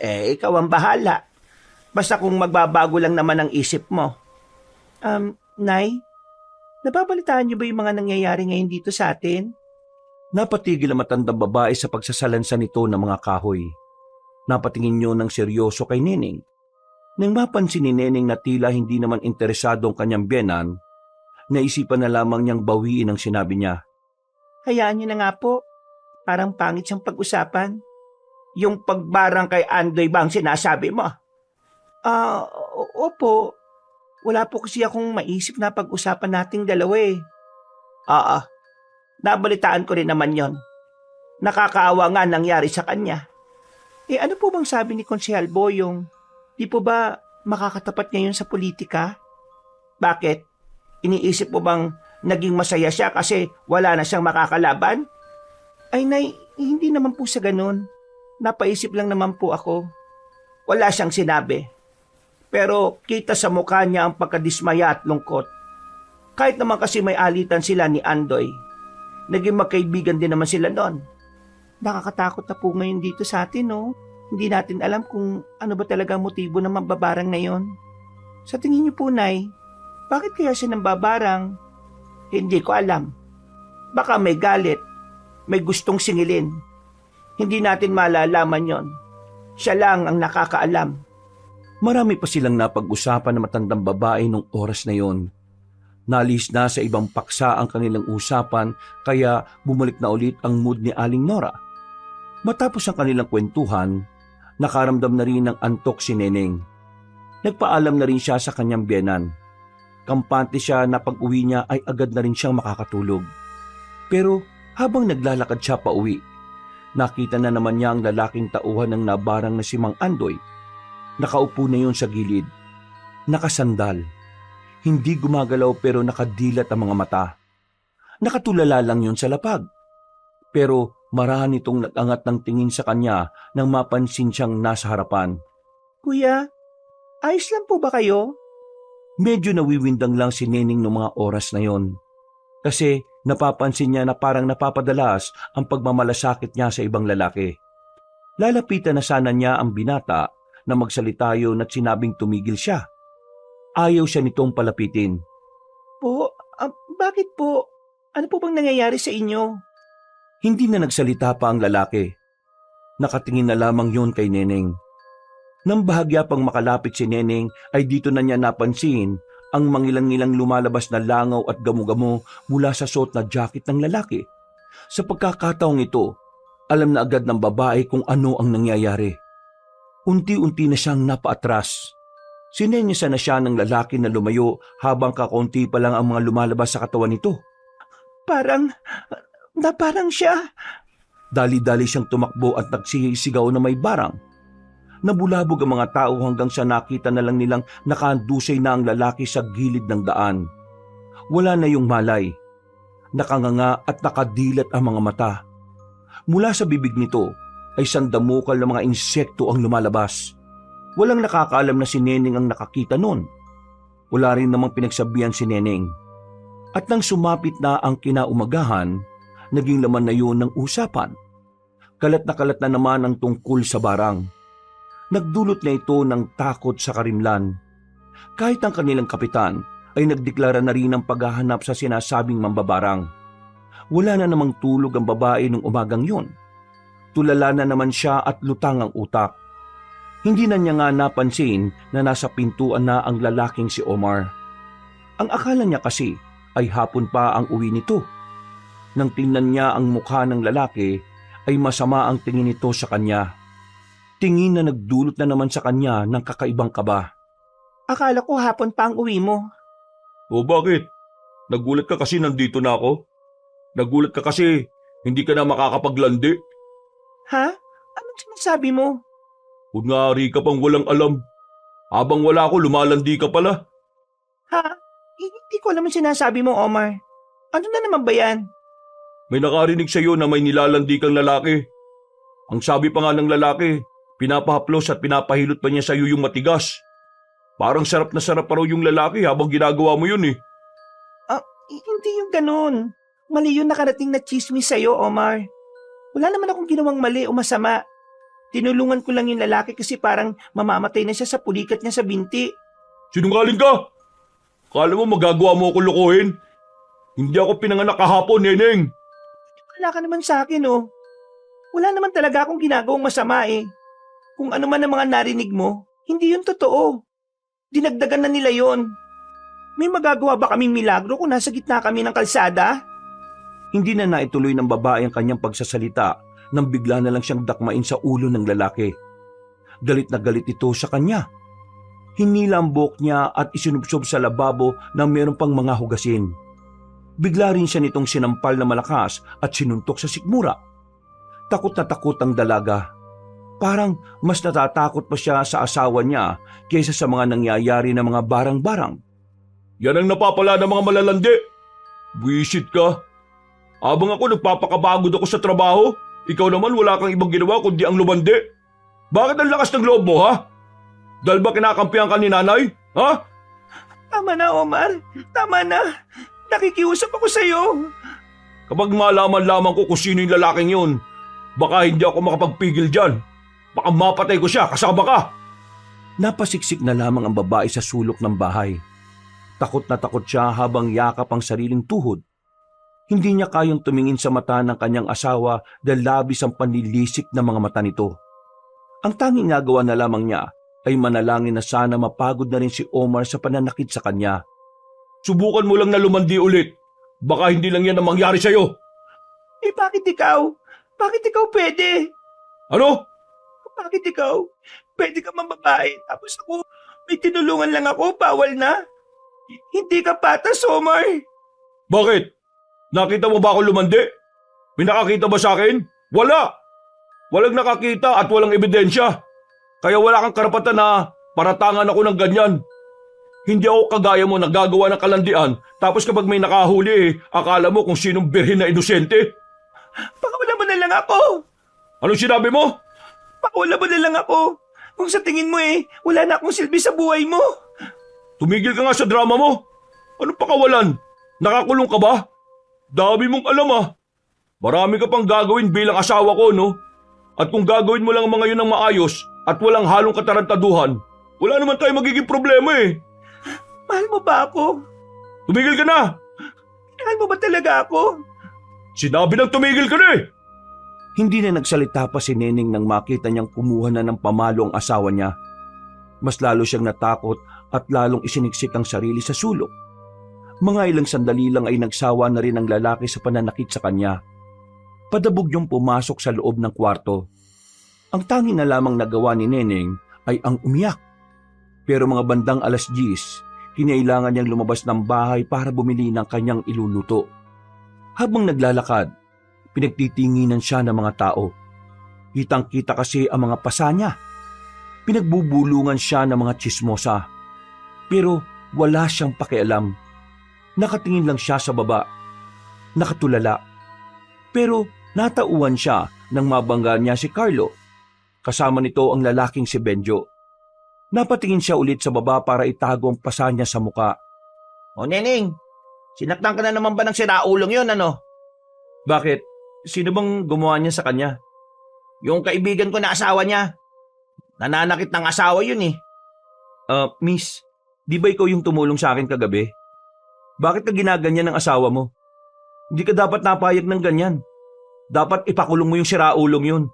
Ikaw ang bahala. Basta kung magbabago lang naman ang isip mo. Nay, nababalitaan niyo ba yung mga nangyayari ngayon dito sa atin? Napatigil ang matandang babae sa pagsasalansa nito ng mga kahoy. Napatingin niyo ng seryoso kay Neneng. Nang mapansin ni Neneng na tila hindi naman interesado ang kanyang biyenan, naisipan na lamang niyang bawiin ang sinabi niya. Hayaan niyo na nga po. Parang pangit siyang pag-usapan. Yung pagbarang kay Andoy ba ang sinasabi mo? Opo. Wala po kasi akong maisip na pag-usapan nating dalawa eh. Oo. Nabalitaan ko rin naman yon. Nakakaawa nga nangyari sa kanya. Ano po bang sabi ni Konsehal Boyong? Di po ba makakatapat ngayon sa politika? Bakit? Iniisip mo bang naging masaya siya kasi wala na siyang makakalaban? Ay nay, hindi naman po sa ganun. Napaisip lang naman po ako. Wala siyang sinabi. Pero kita sa mukha niya ang pagkadismaya at lungkot. Kahit naman kasi may alitan sila ni Andoy, naging magkaibigan din naman sila noon. Nakakatakot na po ngayon dito sa atin, no? Hindi natin alam kung ano ba talaga ang motibo ng mambabarang na yon. Sa tingin niyo po, Nay, bakit kaya siya nambabarang? Hindi ko alam. Baka may galit, may gustong singilin. Hindi natin malalaman yon. Siya lang ang nakakaalam. Marami pa silang napag-usapan ng matandang babae nung oras na yon. Nalis na sa ibang paksa ang kanilang usapan kaya bumalik na ulit ang mood ni Aling Nora. Matapos ang kanilang kwentuhan, nakaramdam na rin ng antok si Neneng. Nagpaalam na rin siya sa kanyang biyenan. Kampante siya na pag-uwi niya ay agad na rin siyang makakatulog. Pero habang naglalakad siya pa uwi, nakita na naman niya ang lalaking tauhan ng nabarang na si Mang Andoy. Nakaupo na yun sa gilid. Nakasandal. Hindi gumagalaw pero nakadilat ang mga mata. Nakatulala lang yun sa lapag. Pero marahan itong nag-angat ng tingin sa kanya nang mapansin siyang nasa harapan. Kuya, ayos lang po ba kayo? Medyo nawiwindang lang si Neneng noong mga oras na yon. Kasi napapansin niya na parang napapadalas ang pagmamalasakit niya sa ibang lalaki. Lalapitan na sana niya ang binata na magsalita yun at sinabing tumigil siya. Ayaw siya nitong palapitin. Po, bakit po? Ano po bang nangyayari sa inyo? Hindi na nagsalita pa ang lalaki. Nakatingin na lamang yun kay Neneng. Nang bahagya pang makalapit si Neneng ay dito na niya napansin ang mangilang-ilang lumalabas na langaw at gamo-gamo mula sa suot na jacket ng lalaki. Sa pagkakataong ito, alam na agad ng babae kung ano ang nangyayari. Unti-unti na siyang napaatras. Sinenyasan na siya ng lalaki na lumayo habang kakaunti pa lang ang mga lumalabas sa katawan nito. Parang siya. Dali-dali siyang tumakbo at nagsisigaw na may barang. Nabulabog ang mga tao hanggang sa nakita na lang nilang nakandusay na ang lalaki sa gilid ng daan. Wala na yung malay. Nakanganga at nakadilat ang mga mata. Mula sa bibig nito ay sandamukal ng mga insekto ang lumalabas. Walang nakakaalam na si Neneng ang nakakita nun. Wala rin namang pinagsabihan si Neneng. At nang sumapit na ang kinaumagahan, naging laman na yun ng usapan. Kalat na naman ang tungkol sa barang. Nagdulot na ito ng takot sa karimlan. Kahit ang kanilang kapitan ay nagdeklara na rin ng paghahanap sa sinasabing mambabarang. Wala na namang tulog ang babae nung umagang yun. Tulala na naman siya at lutang ang utak. Hindi na niya nga napansin na nasa pintuan na ang lalaking si Omar. Ang akala niya kasi ay hapon pa ang uwi nito. Nang tingnan niya ang mukha ng lalaki, ay masama ang tingin nito sa kanya. Tingin na nagdulot na naman sa kanya ng kakaibang kaba. Akala ko hapon pa ang uwi mo. O bakit? Nagulat ka kasi nandito na ako? Nagulat ka kasi hindi ka na makakapaglandi? Ha? Anong sinasabi mo? Kunwari ka pang walang alam. Habang wala ako, lumalandi ka pala. Ha? Hindi ko alam ang sinasabi mo, Omar. Ano na naman ba yan? May nakarinig sa'yo na may nilalandi kang lalaki. Ang sabi pa nga ng lalaki, pinapahaplos at pinapahilot pa niya sa'yo yung matigas. Parang sarap na sarap pa raw yung lalaki habang ginagawa mo yun eh. Hindi yung ganun. Mali yung nakarating na chismis sa'yo, Omar. Wala naman akong ginawang mali o masama. Tinulungan ko lang yung lalaki kasi parang mamamatay na siya sa pulikat niya sa binti. Sinungaling ka! Kala mo magagawa mo ako lokohin? Hindi ako pinanganak kahapon, Neneng. Wala ka naman sa akin, oh. Wala naman talaga akong ginagawang masama eh. Kung ano man ang mga narinig mo, hindi yun totoo. Dinagdagan na nila yon. May magagawa ba kaming milagro kung nasa gitna kami ng kalsada? Hindi na naituloy ng babae ang kanyang pagsasalita nang bigla na lang siyang dakmain sa ulo ng lalaki. Galit na galit ito sa kanya. Hinila ang buhok niya at isinubsob sa lababo na meron pang mga hugasin. Bigla rin siya nitong sinampal na malakas at sinuntok sa sikmura. Takot na takot ang dalaga. Parang mas natatakot pa siya sa asawa niya kaysa sa mga nangyayari na mga barang-barang. Yan ang napapala ng mga malalandi. Buwisit ka. Habang ako nagpapakabagod ako sa trabaho, ikaw naman wala kang ibang ginawa kundi ang lumandi. Bakit ang lakas ng loob mo, ha? Dahil ba kinakampihan ka ni nanay? Ha? Tama na, Omar. Tama na. Nakikiusap ako sa'yo. Kapag malaman lamang ko kung sino yung lalaking yun, baka hindi ako makapagpigil dyan. Baka mapatay ko siya, kasama ka. Napasiksik na lamang ang babae sa sulok ng bahay. Takot na takot siya habang yakap ang sariling tuhod. Hindi niya kayang tumingin sa mata ng kanyang asawa dahil labis ang panlilisik ng mga mata nito. Ang tanging nagawa na lamang niya ay manalangin na sana mapagod na rin si Omar sa pananakit sa kanya. Subukan mo lang na lumandi ulit. Baka hindi lang yan ang mangyari sa'yo. Eh bakit ikaw? Bakit ikaw pwede? Ano? Bakit ikaw? Pwede ka mambabae. Tapos ako, may tinulungan lang ako, bawal na. Hindi ka patas, Omar. Bakit? Nakita mo ba ako lumandi? May nakakita ba sa akin? Wala! Walang nakakita at walang ebidensya. Kaya wala kang karapatan na paratangan ako ng ganyan. Hindi ako kagaya mo nagagawa ng kalandian tapos kapag may nakahuli akala mo kung sinong birhen na inosente. Pakawala mo na lang ako. Anong sinabi mo? Pakawala mo na lang ako. Kung sa tingin mo wala na akong silbi sa buhay mo. Tumigil ka nga sa drama mo. Anong pakawalan? Nakakulong ka ba? Dami mong alam. Marami ka pang gagawin bilang asawa ko, no? At kung gagawin mo lang ang mga yun ng maayos at walang halong katarantaduhan, wala naman tayo magiging problema eh. Mahal mo ba ako? Tumigil ka na! Mahal mo ba talaga ako? Sinabi nang tumigil ka na eh! Hindi na nagsalita pa si Neneng nang makita niyang kumuha na ng pamalo ang asawa niya. Mas lalo siyang natakot at lalong isiniksik ang sarili sa sulok. Mga ilang sandali lang ay nagsawa na rin ang lalaki sa pananakit sa kanya. Padabog niyong pumasok sa loob ng kwarto. Ang tanging na lamang nagawa ni Neneng ay ang umiyak. Pero mga bandang 10:00, kinailangan niyang lumabas ng bahay para bumili ng kanyang iluluto. Habang naglalakad, pinagtitinginan siya ng mga tao. Kitang-kita kasi ang mga pasa niya. Pinagbubulungan siya ng mga tsismosa. Pero wala siyang pakialam. Nakatingin lang siya sa baba. Nakatulala. Pero natauhan siya nang mabangga niya si Carlo. Kasama nito ang lalaking si Benjo. Napatingin siya ulit sa baba para itago ang pasa niya sa muka. O Neneng, sinaktan ka na naman ba ng siraulong yun, ano? Bakit? Sino bang gumawa niya sa kanya? Yung kaibigan ko na asawa niya. Nananakit ng asawa yun eh. Miss, di ba ikaw yung tumulong sa akin kagabi? Bakit ka ginaganyan ng asawa mo? Hindi ka dapat napayag ng ganyan. Dapat ipakulong mo yung siraulong yun.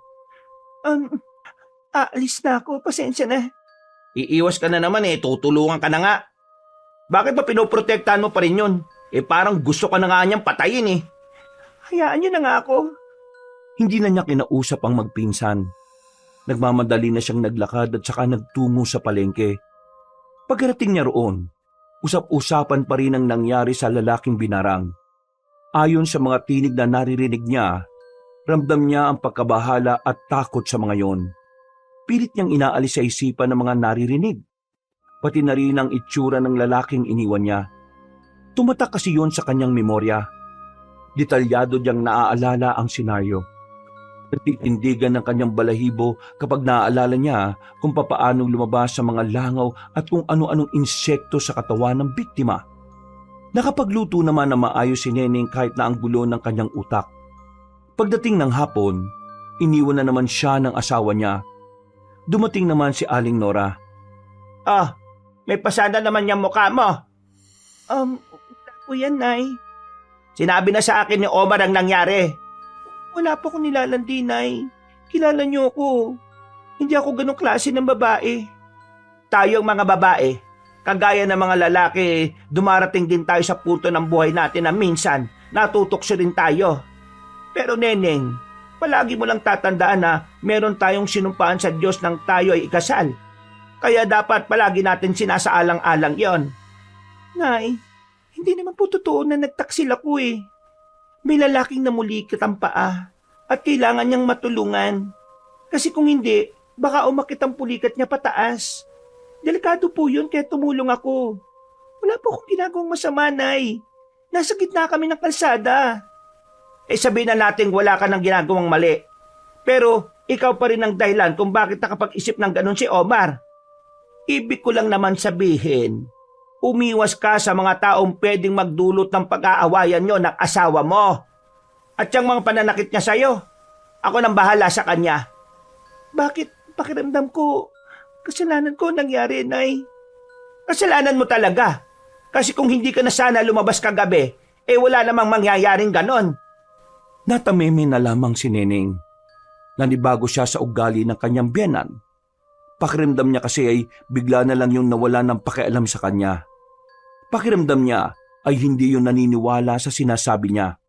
Aalis na ako. Pasensya na. Iiwas ka na naman tutulungan ka na nga. Bakit ba pinoprotektahan mo pa rin yun? Parang gusto ka na nga niyang patayin eh. Hayaan niyo na nga ako. Hindi na niya kinausap ang magpinsan. Nagmamadali na siyang naglakad at saka nagtungo sa palengke. Pagkarating niya roon, usap-usapan pa rin ang nangyari sa lalaking binarang. Ayon sa mga tinig na naririnig niya, ramdam niya ang pagkabahala at takot sa mga yon. Pilit niyang inaalis sa isipan ng mga naririnig. Pati na rin ang itsura ng lalaking iniwan niya. Tumatak kasi yon sa kanyang memorya. Detalyado niyang naaalala ang senaryo. Nagtitindigan ng kanyang balahibo kapag naaalala niya kung papaanong lumabas sa mga langaw at kung ano-anong insekto sa katawan ng biktima. Nakapagluto naman na maayos si Neneng kahit na ang gulo ng kanyang utak. Pagdating ng hapon, iniwan na naman siya ng asawa niya Dumating naman si Aling Nora. Ah, may pasada naman yung mukha mo. Wala po yan, Nay. Sinabi na sa akin ni Omar ang nangyari. Wala po akong nilalandi, Nay. Kilala niyo ako. Hindi ako ganong klase ng babae. Tayong mga babae, kagaya ng mga lalaki, dumarating din tayo sa punto ng buhay natin na minsan natutokso din tayo. Pero Neneng, palagi mo lang tatandaan na meron tayong sinumpaan sa Diyos nang tayo ay ikasal. Kaya dapat palagi natin sinasaalang-alang yon. Nay, hindi naman po totoo na nagtaksil ako eh. May lalaking namulikit ang paa at kailangan niyang matulungan. Kasi kung hindi, baka umakit ang pulikat niya pataas. Delikado po yun kaya tumulong ako. Wala po akong ginagawang masama, Nay. Nasa gitna kami ng kalsada. Sabihin na natin wala ka nang ginagawang mali. Pero ikaw pa rin ang dahilan kung bakit nakapag-isip ng ganun si Omar. Ibig ko lang naman sabihin, umiwas ka sa mga taong pwedeng magdulot ng pag-aawayan nyo ng asawa mo. At yung mga pananakit niya sa'yo, ako nang bahala sa kanya. Bakit pakiramdam ko, kasalanan ko nangyari, Nay? Kasalanan mo talaga. Kasi kung hindi ka na sana lumabas kagabi, wala namang mangyayaring ganon. Natamimi na lamang si Neneng. Nanibago siya sa ugali ng kanyang biyenan. Pakiramdam niya kasi ay bigla na lang yung nawala ng pakialam sa kanya. Pakiramdam niya ay hindi yung naniniwala sa sinasabi niya.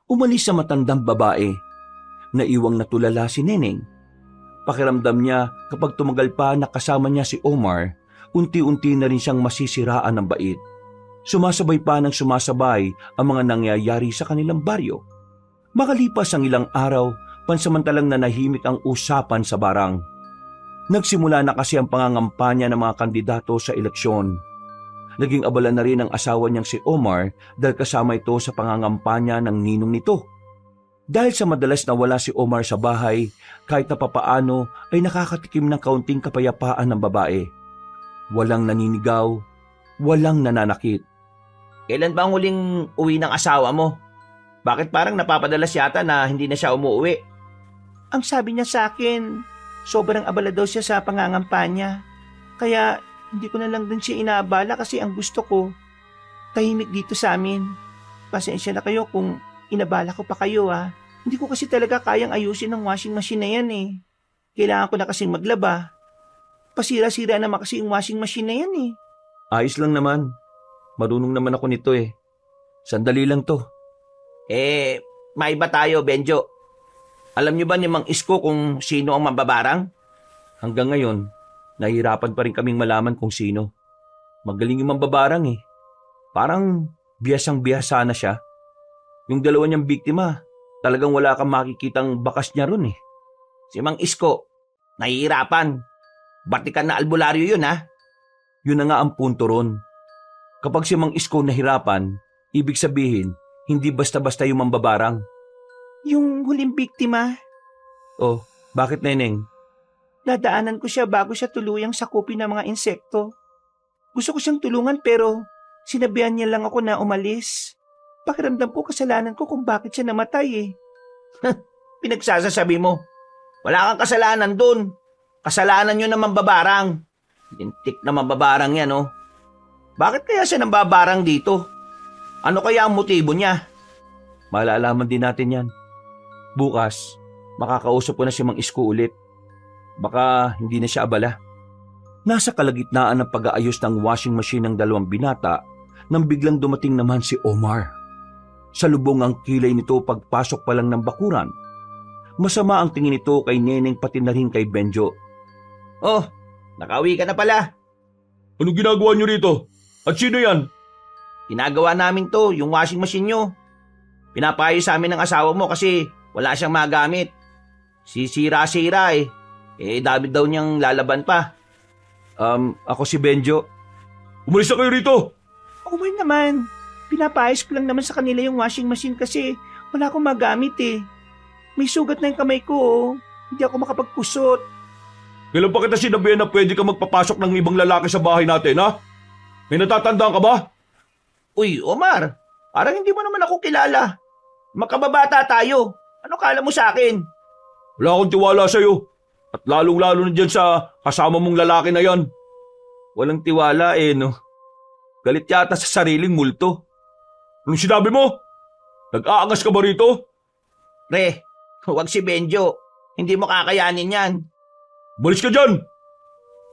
Umalis sa matandang babae. Naiwang natulala si Neneng. Pakiramdam niya kapag tumagal pa na kasama niya si Omar, unti-unti na rin siyang masisiraan ng bait. Sumasabay pa ng sumasabay ang mga nangyayari sa kanilang baryo. Makalipas ang ilang araw, pansamantalang nanahimik ang usapan sa barang. Nagsimula na kasi ang pangangampanya ng mga kandidato sa eleksyon. Naging abala na rin ang asawa niyang si Omar dahil kasama ito sa pangangampanya ng ninong nito. Dahil sa madalas na wala si Omar sa bahay, kahit na papaano ay nakakatikim ng kaunting kapayapaan ng babae. Walang naninigaw, walang nananakit. Kailan ba ang huling uwi ng asawa mo? Bakit parang napapadalas yata na hindi na siya umuwi? Ang sabi niya sa akin, sobrang abala daw siya sa pangangampanya. Kaya hindi ko na lang din siya inaabala kasi ang gusto ko, tahimik dito sa amin. Pasensya na kayo kung inabala ko pa kayo ah. Hindi ko kasi talaga kayang ayusin ang washing machine na yan eh. Kailangan ko na kasing maglaba. Pasira-sira naman kasi yung washing machine na yan eh. Ayos lang naman. Marunong naman ako nito eh. Sandali lang to. Maiba tayo, Benjo. Alam niyo ba ni Mang Isko kung sino ang mambabarang? Hanggang ngayon, nahihirapan pa rin kaming malaman kung sino. Magaling yung mambabarang eh. Parang biyasang-biyasa na siya. Yung dalawa niyang biktima, talagang wala kang makikitang bakas niya ron eh. Si Mang Isko, nahihirapan. Batikan na albularyo yun ha. Yun na nga ang punto ron. Kapag si Mang Isko nahirapan, ibig sabihin, hindi basta-basta yung mambabarang. Yung huling biktima, Oh, bakit Neneng? nadaanan ko siya bago siya tuluyang sakupin ng mga insekto. Gusto ko siyang tulungan pero sinabihan niya lang ako na umalis. Pakiramdam ko kasalanan ko kung bakit siya namatay eh. Pinagsasasabi mo. Wala kang kasalanan dun. Kasalanan nyo na mambabarang. Lintik na mambabarang yan oh. Bakit kaya siya nambabarang dito? Ano kaya ang motibo niya? Malalaman din natin yan. Bukas, makakausap ko na si Mang Isko ulit. Baka hindi na siya abala. Nasa kalagitnaan ng pag-aayos ng washing machine ng dalawang binata nang biglang dumating naman si Omar. Salubong ang kilay nito pagpasok pa lang ng bakuran. Masama ang tingin nito kay Neneng pati na rin kay Benjo. Oh, nakauwi ka na pala. Anong ginagawa niyo rito? At sino yan? Ginagawa namin to, yung washing machine nyo. Pinapayo sa amin ng asawa mo kasi wala siyang magamit. Sisira-sira eh. David daw niyang lalaban pa. Ako si Benjo. Umalis na kayo rito! Okay naman. Pinapayos ko lang naman sa kanila yung washing machine kasi wala akong magamit eh. May sugat na yung kamay ko oh. Hindi ako makapagkusot. Kailan pa kita sinabihan na pwede ka magpapasok ng ibang lalaki sa bahay natin, ha? May natatandaan ka ba? Uy, Omar, parang hindi mo naman ako kilala. Makababata tayo. Ano kala mo sa akin? Wala akong tiwala sa'yo. At lalong-lalo na dyan sa kasama mong lalaki na yan. Walang tiwala no? Galit yata sa sariling multo. Anong sinabi mo? Nag-aangas ka ba rito? Pre, huwag si Benjo. Hindi mo kakayanin yan. Balis ka dyan!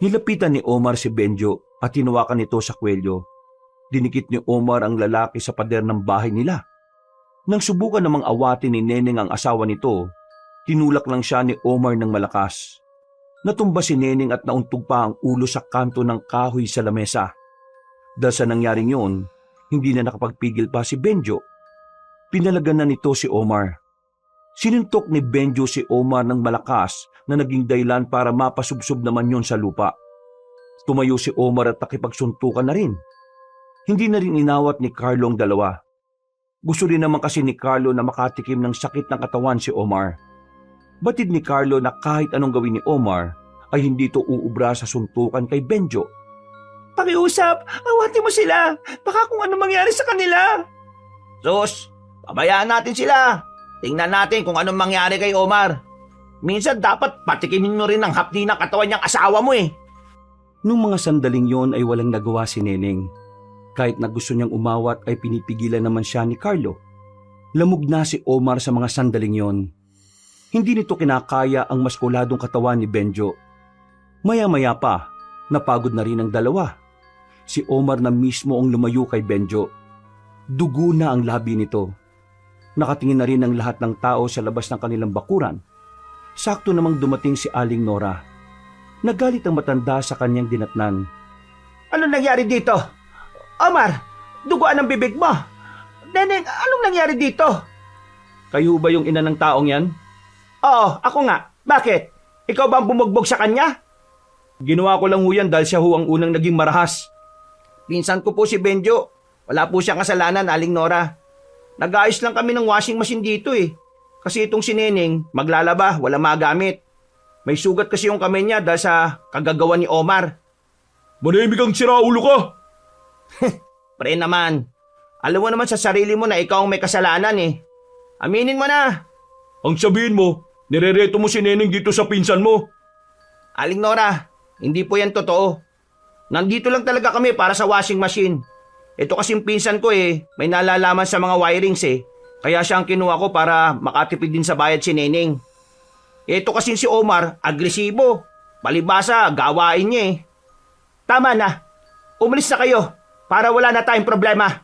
Nilapitan ni Omar si Benjo at hinawakan nito sa kwelyo. Dinikit ni Omar ang lalaki sa pader ng bahay nila. Nang subukan namang awatin ni Neneng ang asawa nito, tinulak lang siya ni Omar ng malakas. Natumba si Neneng at nauntog pa ang ulo sa kanto ng kahoy sa lamesa. Dahil sa nangyaring yun, hindi na nakapagpigil pa si Benjo. Pinalagan na nito si Omar. Sinuntok ni Benjo si Omar ng malakas na naging dahilan para mapasubsob naman yon sa lupa. Tumayo si Omar at nakipagsuntukan na rin. Hindi na rin inawat ni Carlo ang dalawa. Gusto rin naman kasi ni Carlo na makatikim ng sakit ng katawan si Omar. Batid ni Carlo na kahit anong gawin ni Omar ay hindi ito uubra sa suntukan kay Benjo. Pakiusap, awatin mo sila. Baka kung ano mangyari sa kanila. Sus, pabayaan natin sila. Tingnan natin kung anong mangyari kay Omar. Minsan dapat patikimin mo rin ang hapdi ng katawan niyang asawa mo Nung mga sandaling yon ay walang nagawa si Neneng. Kahit na gusto niyang umawat ay pinipigilan naman siya ni Carlo. Lamog na si Omar sa mga sandaling yon. Hindi nito kinakaya ang maskuladong katawan ni Benjo. Maya-maya pa, napagod na rin ang dalawa. Si Omar na mismo ang lumayo kay Benjo. Dugo na ang labi nito. Nakatingin na rin ang lahat ng tao sa labas ng kanilang bakuran. Sakto namang dumating si Aling Nora. Nagalit ang matanda sa kanyang dinatnan. Ano nangyari dito? Omar, duguan ang bibig mo. Neneng, anong nangyari dito? Kayo ba yung ina ng taong yan? Oo, ako nga. Bakit? Ikaw ba ang bumugbog sa kanya? Ginawa ko lang ho yan dahil siya ho ang unang naging marahas. Pinsan ko po si Benjo. Wala po siyang kasalanan, Aling Nora. Nag-ayos lang kami ng washing machine dito Kasi itong si Neneng, maglalaba, wala magamit. May sugat kasi yung kamay niya dahil sa kagagawa ni Omar. Manahimik kang siraulo ka! Pre naman, alam mo naman sa sarili mo na ikaw ang may kasalanan Aminin mo na. Ang sabihin mo, nirereto mo si Neneng dito sa pinsan mo. Aling Nora, hindi po yan totoo. Nandito lang talaga kami para sa washing machine. Ito kasing pinsan ko may nalalaman sa mga wirings Kaya siya ang kinuha ko para makatipid din sa bayad si Neneng. Ito kasing si Omar, agresibo. Palibasa, gawain niya Tama na. Umalis na kayo para wala na tayong problema.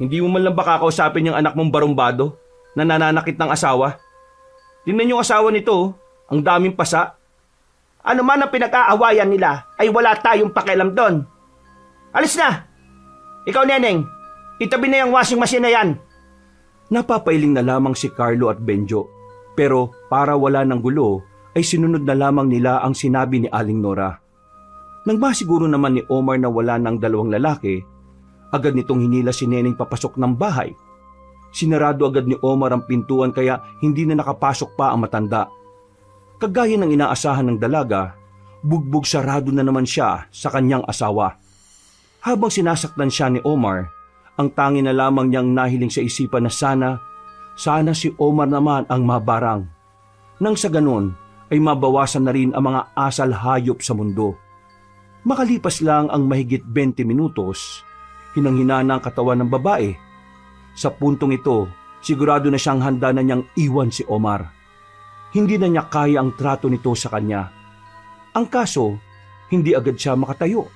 Hindi mo man lang ba kakausapin yung anak mong barumbado na nananakit ng asawa? Tingnan yung asawa nito, ang daming pasa. Ano man ang pinag-aawayan nila ay wala tayong pakialam doon. Alis na! Ikaw, Neneng, itabi na yung washing machine na yan. Napapailing na lamang si Carlo at Benjo. Pero para wala ng gulo, ay sinunod na lamang nila ang sinabi ni Aling Nora. Nang masiguro naman ni Omar na wala ng dalawang lalaki, agad nitong hinila si Neneng papasok ng bahay. Sinarado agad ni Omar ang pintuan kaya hindi na nakapasok pa ang matanda. Kagaya ng inaasahan ng dalaga, bugbog sarado na naman siya sa kanyang asawa. Habang sinasaktan siya ni Omar, ang tangi na lamang niyang nahiling sa isipan na sana si Omar naman ang mabarang. Nang sa ganon ay mabawasan na rin ang mga asal hayop sa mundo. Makalipas lang ang mahigit 20 minutos, hinanghina na ang katawan ng babae. Sa puntong ito, sigurado na siyang handa na niyang iwan si Omar. Hindi na niya kaya ang trato nito sa kanya. Ang kaso, hindi agad siya makatayo.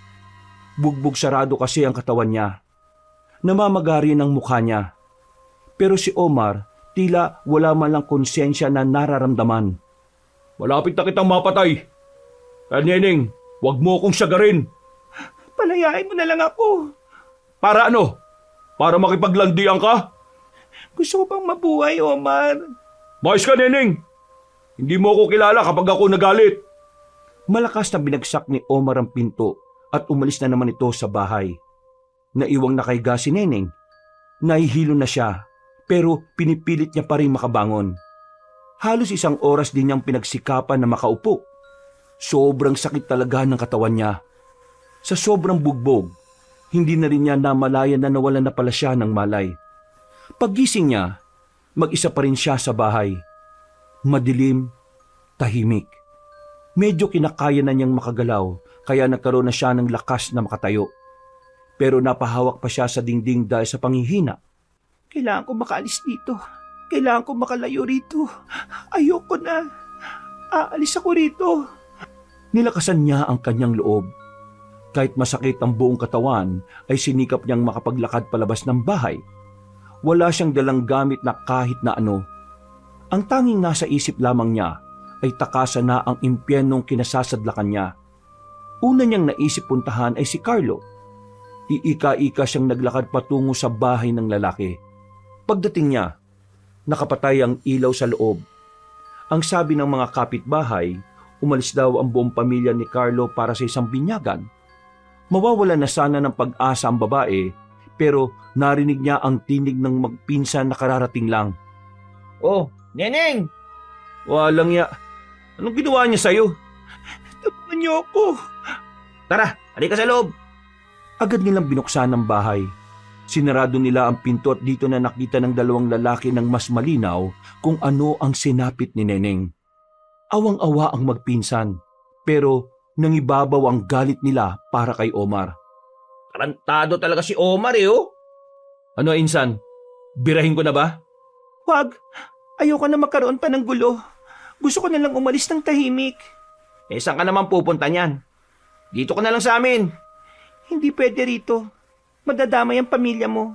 Bugbog sarado kasi ang katawan niya. Namamagari ng mukha niya. Pero si Omar, tila wala man lang konsensya na nararamdaman. Malapit na kitang mapatay. Kaya Neneng, huwag mo akong sagarin. Palayain mo na lang ako. Para ano? Para makipaglandian ka? Gusto ko pang mabuhay, Omar. Mais ka, Neneng. Hindi mo ako kilala kapag ako nagalit. Malakas na binagsak ni Omar ang pinto at umalis na naman ito sa bahay. Naiwang nakahiga si Neneng. Nahihilo na siya, pero pinipilit niya pa rin makabangon. Halos 1 oras din niyang pinagsikapan na makaupo. Sobrang sakit talaga ng katawan niya. Sa sobrang bugbog, hindi na rin niya namalayan na nawalan na pala siya ng malay. Paggising niya, mag-isa pa rin siya sa bahay. Madilim, tahimik. Medyo kinakaya na niyang makagalaw kaya nagkaroon na siya ng lakas na makatayo. Pero napahawak pa siya sa dingding dahil sa panghihina. Kailangan ko makaalis dito. Kailangan ko makalayo rito. Ayoko na. Aalis ako rito. Nilakasan niya ang kanyang loob. Kahit masakit ang buong katawan, ay sinikap niyang makapaglakad palabas ng bahay. Wala siyang dalang gamit na kahit na ano. Ang tanging nasa isip lamang niya ay takasan na ang impyernong kinasasadlakan niya. Una niyang naisip puntahan ay si Carlo. Iika-ika siyang naglakad patungo sa bahay ng lalaki. Pagdating niya, nakapatay ang ilaw sa loob. Ang sabi ng mga kapitbahay, umalis daw ang buong pamilya ni Carlo para sa isang binyagan. Mawawala na sana ng pag-asa ang babae, pero narinig niya ang tinig ng magpinsan na kararating lang. Oh, Neneng! Walang ya. Anong ginawa niya sa'yo? Tulungan niyo ako. Tara, halika sa loob. Agad nilang binuksan ang bahay. Sinarado nila ang pinto at dito na nakita ng dalawang lalaki ng mas malinaw kung ano ang sinapit ni Neneng. Awang-awa ang magpinsan, pero nangibabaw ang galit nila para kay Omar. Tarantado talaga si Omar oh. Ano, Insan? Birahin ko na ba? Wag. Ayoko na magkaroon pa ng gulo. Gusto ko na lang umalis ng tahimik. Eh, saan ka naman pupunta niyan? Dito ka na lang sa amin. Hindi pwede rito. Madadamay ang pamilya mo.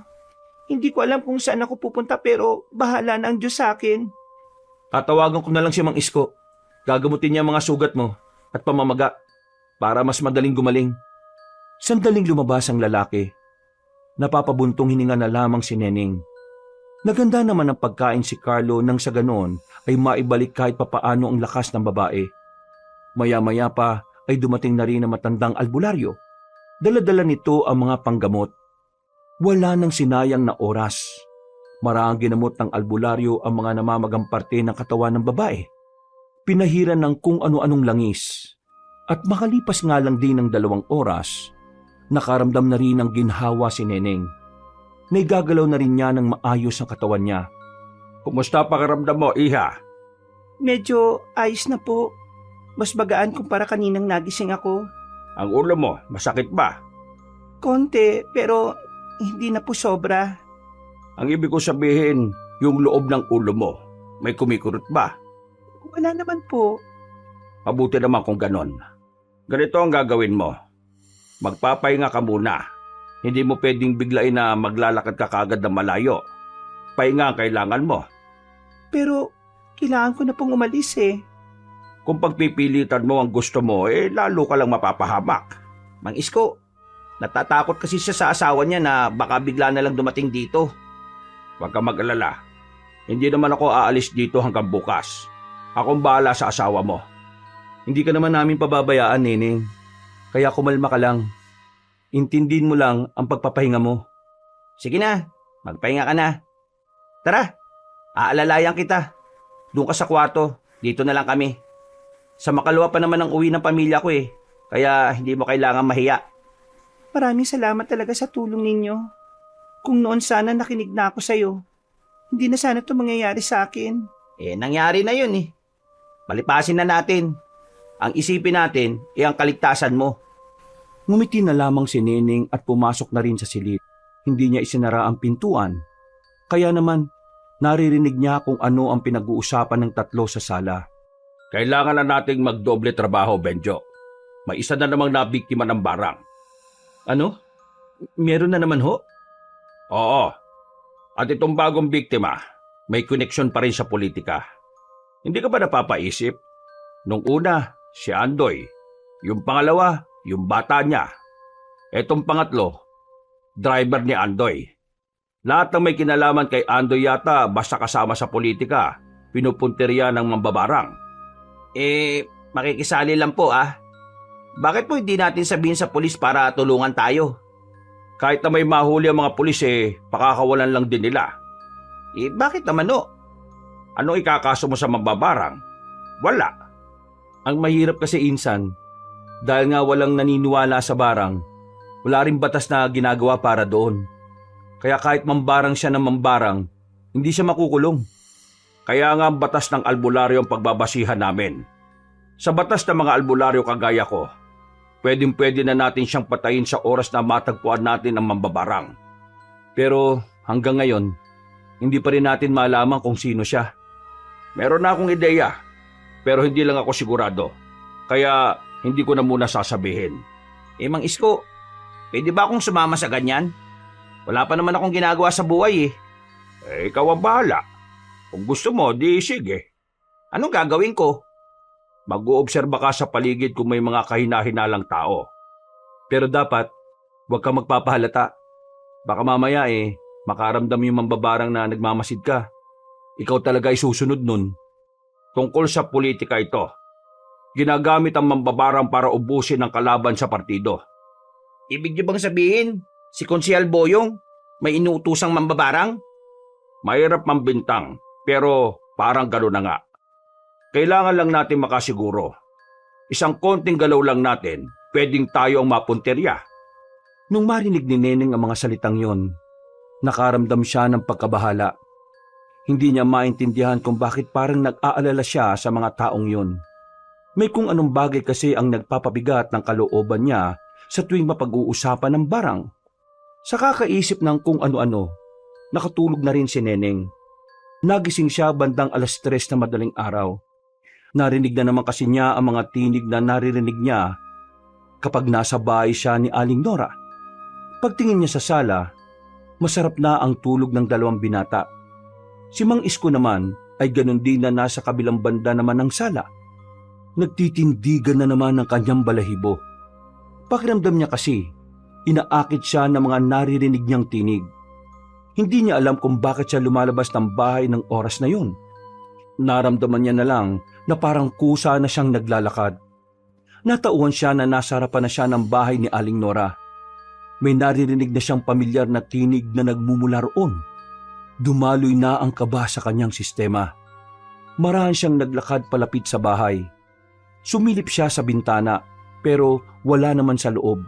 Hindi ko alam kung saan ako pupunta pero bahala na ang Diyos sa akin. Tatawagan ko na lang si Mang Isko. Gagamutin niya ang mga sugat mo at pamamaga para mas madaling gumaling. Sandaling lumabas ang lalaki. Napapabuntong hininga na lamang si Neneng. Naganda naman ang pagkain si Carlo nang sa ganon ay maibalik kahit papaano ang lakas ng babae. Maya-maya pa ay dumating na rin ang matandang albularyo. Dala-dala nito ang mga panggamot. Wala nang sinayang na oras. Maraang ginamot ng albularyo ang mga namamagang parte ng katawan ng babae. Pinahiran ng kung ano-anong langis. At makalipas nga lang din ng 2 oras, nakaramdam na rin ng ginhawa si Neneng. Naigagalaw na rin niya ng maayos ang katawan niya. Kumusta pakiramdam mo, Iha? Medyo ayos na po. Mas bagaan kumpara kaninang nagising ako. Ang ulo mo, masakit ba? Konti pero hindi na po sobra. Ang ibig ko sabihin, yung loob ng ulo mo, may kumikurot ba? Wala naman po. Mabuti naman kung ganon. Ganito ang gagawin mo. Magpapahinga ka muna. Hindi mo pwedeng biglain na maglalakad ka kagad na malayo. Pahinga ang kailangan mo. Pero kailangan ko na pong umalis eh. Kung pagpipilitan mo ang gusto mo, lalo ka lang mapapahamak. Mang Isko, natatakot kasi siya sa asawa niya na baka bigla na lang dumating dito. Huwag kang mag-alala. Hindi naman ako aalis dito hanggang bukas. Akong bahala sa asawa mo. Hindi ka naman namin pababayaan, Neneng. Kaya kumalma ka lang. Intindihin mo lang ang pagpapahinga mo. Sige na, magpahinga ka na. Tara, aalalayan kita. Doon ka sa kwarto, dito na lang kami. Sa makalawa pa naman ang uwi ng pamilya ko kaya hindi mo kailangan mahiya. Maraming salamat talaga sa tulong ninyo. Kung noon sana nakinig na ako sa'yo, hindi na sana ito mangyayari sa akin. Nangyari na yun Palipasin na natin. Ang isipin natin ang kaligtasan mo. Ngumiti na lamang si Neneng at pumasok na rin sa silid. Hindi niya isinara ang pintuan. Kaya naman, naririnig niya kung ano ang pinag-uusapan ng tatlo sa sala. Kailangan na nating magdoble trabaho, Benjo. May isa na namang nabiktima ng barang. Ano? Meron na naman ho? Oo. At itong bagong biktima, may koneksyon pa rin sa politika. Hindi ka ba napapaisip? Nung una, si Andoy. Yung pangalawa, yung bata niya. Etong pangatlo, driver ni Andoy. Lahat ng may kinalaman kay Andoy yata basta kasama sa politika, pinupunteriya ng mambabarang. Makikisali lang po Bakit po hindi natin sabihin sa pulis para tulungan tayo? Kahit na may mahuli ang mga pulis pakakawalan lang din nila. Bakit naman Anong ikakaso mo sa mambabarang? Wala. Ang mahirap kasi, Insan, dahil nga walang naniniwala sa barang, wala rin batas na ginagawa para doon. Kaya kahit mambarang siya ng mambarang, hindi siya makukulong. Kaya nga ang batas ng albularyo ang pagbabasihan namin. Sa batas ng mga albularyo kagaya ko, pwedeng-pwede na natin siyang patayin sa oras na matagpuan natin ang mambabarang. Pero hanggang ngayon, hindi pa rin natin malaman kung sino siya. Meron na akong ideya, pero hindi lang ako sigurado. Kaya hindi ko na muna sasabihin. Mang Isko, pwede ba akong sumama sa ganyan? Wala pa naman akong ginagawa sa buhay eh. Ikaw ang bahala. Kung gusto mo, di sige. Anong gagawin ko? Mag-oobserba ka sa paligid kung may mga kahina-hinalang tao. Pero dapat, huwag kang magpapahalata. Baka mamaya makaramdam yung mambabarang na nagmamasid ka. Ikaw talaga ay susunod nun. Tungkol sa politika ito, ginagamit ang mambabarang para ubusin ang kalaban sa partido. Ibig niyo bang sabihin, si Konsehal Boyong may inuutusang mambabarang? Mahirap mambintang, pero parang gano'n na nga. Kailangan lang natin makasiguro. Isang konting galaw lang natin, pwedeng tayo ang mapunterya. Nung marinig ni Neneng ang mga salitang yon, nakaramdam siya ng pagkabahala. Hindi niya maintindihan kung bakit parang nag-aalala siya sa mga taong yon. May kung anong bagay kasi ang nagpapabigat ng kalooban niya sa tuwing mapag-uusapan ng barang. Sa kakaisip ng kung ano-ano, nakatulog na rin si Neneng. Nagising siya bandang 3:00 na madaling araw. Narinig na naman kasi niya ang mga tinig na naririnig niya kapag nasa bahay siya ni Aling Nora. Pagtingin niya sa sala, masarap na ang tulog ng 2 binata. Si Mang Isko naman ay ganun din na nasa kabilang banda naman ng sala. Nagtitindigan na naman ang kanyang balahibo. Pakiramdam niya kasi, inaakit siya ng mga naririnig niyang tinig. Hindi niya alam kung bakit siya lumalabas ng bahay ng oras na yun. Naramdaman niya na lang na parang kusa na siyang naglalakad. Natauhan siya na nasa harapan na siya ng bahay ni Aling Nora. May naririnig na siyang pamilyar na tinig na nagmumula roon. Dumaloy na ang kaba sa kanyang sistema. Marahan siyang naglakad palapit sa bahay. Sumilip siya sa bintana pero wala naman sa loob.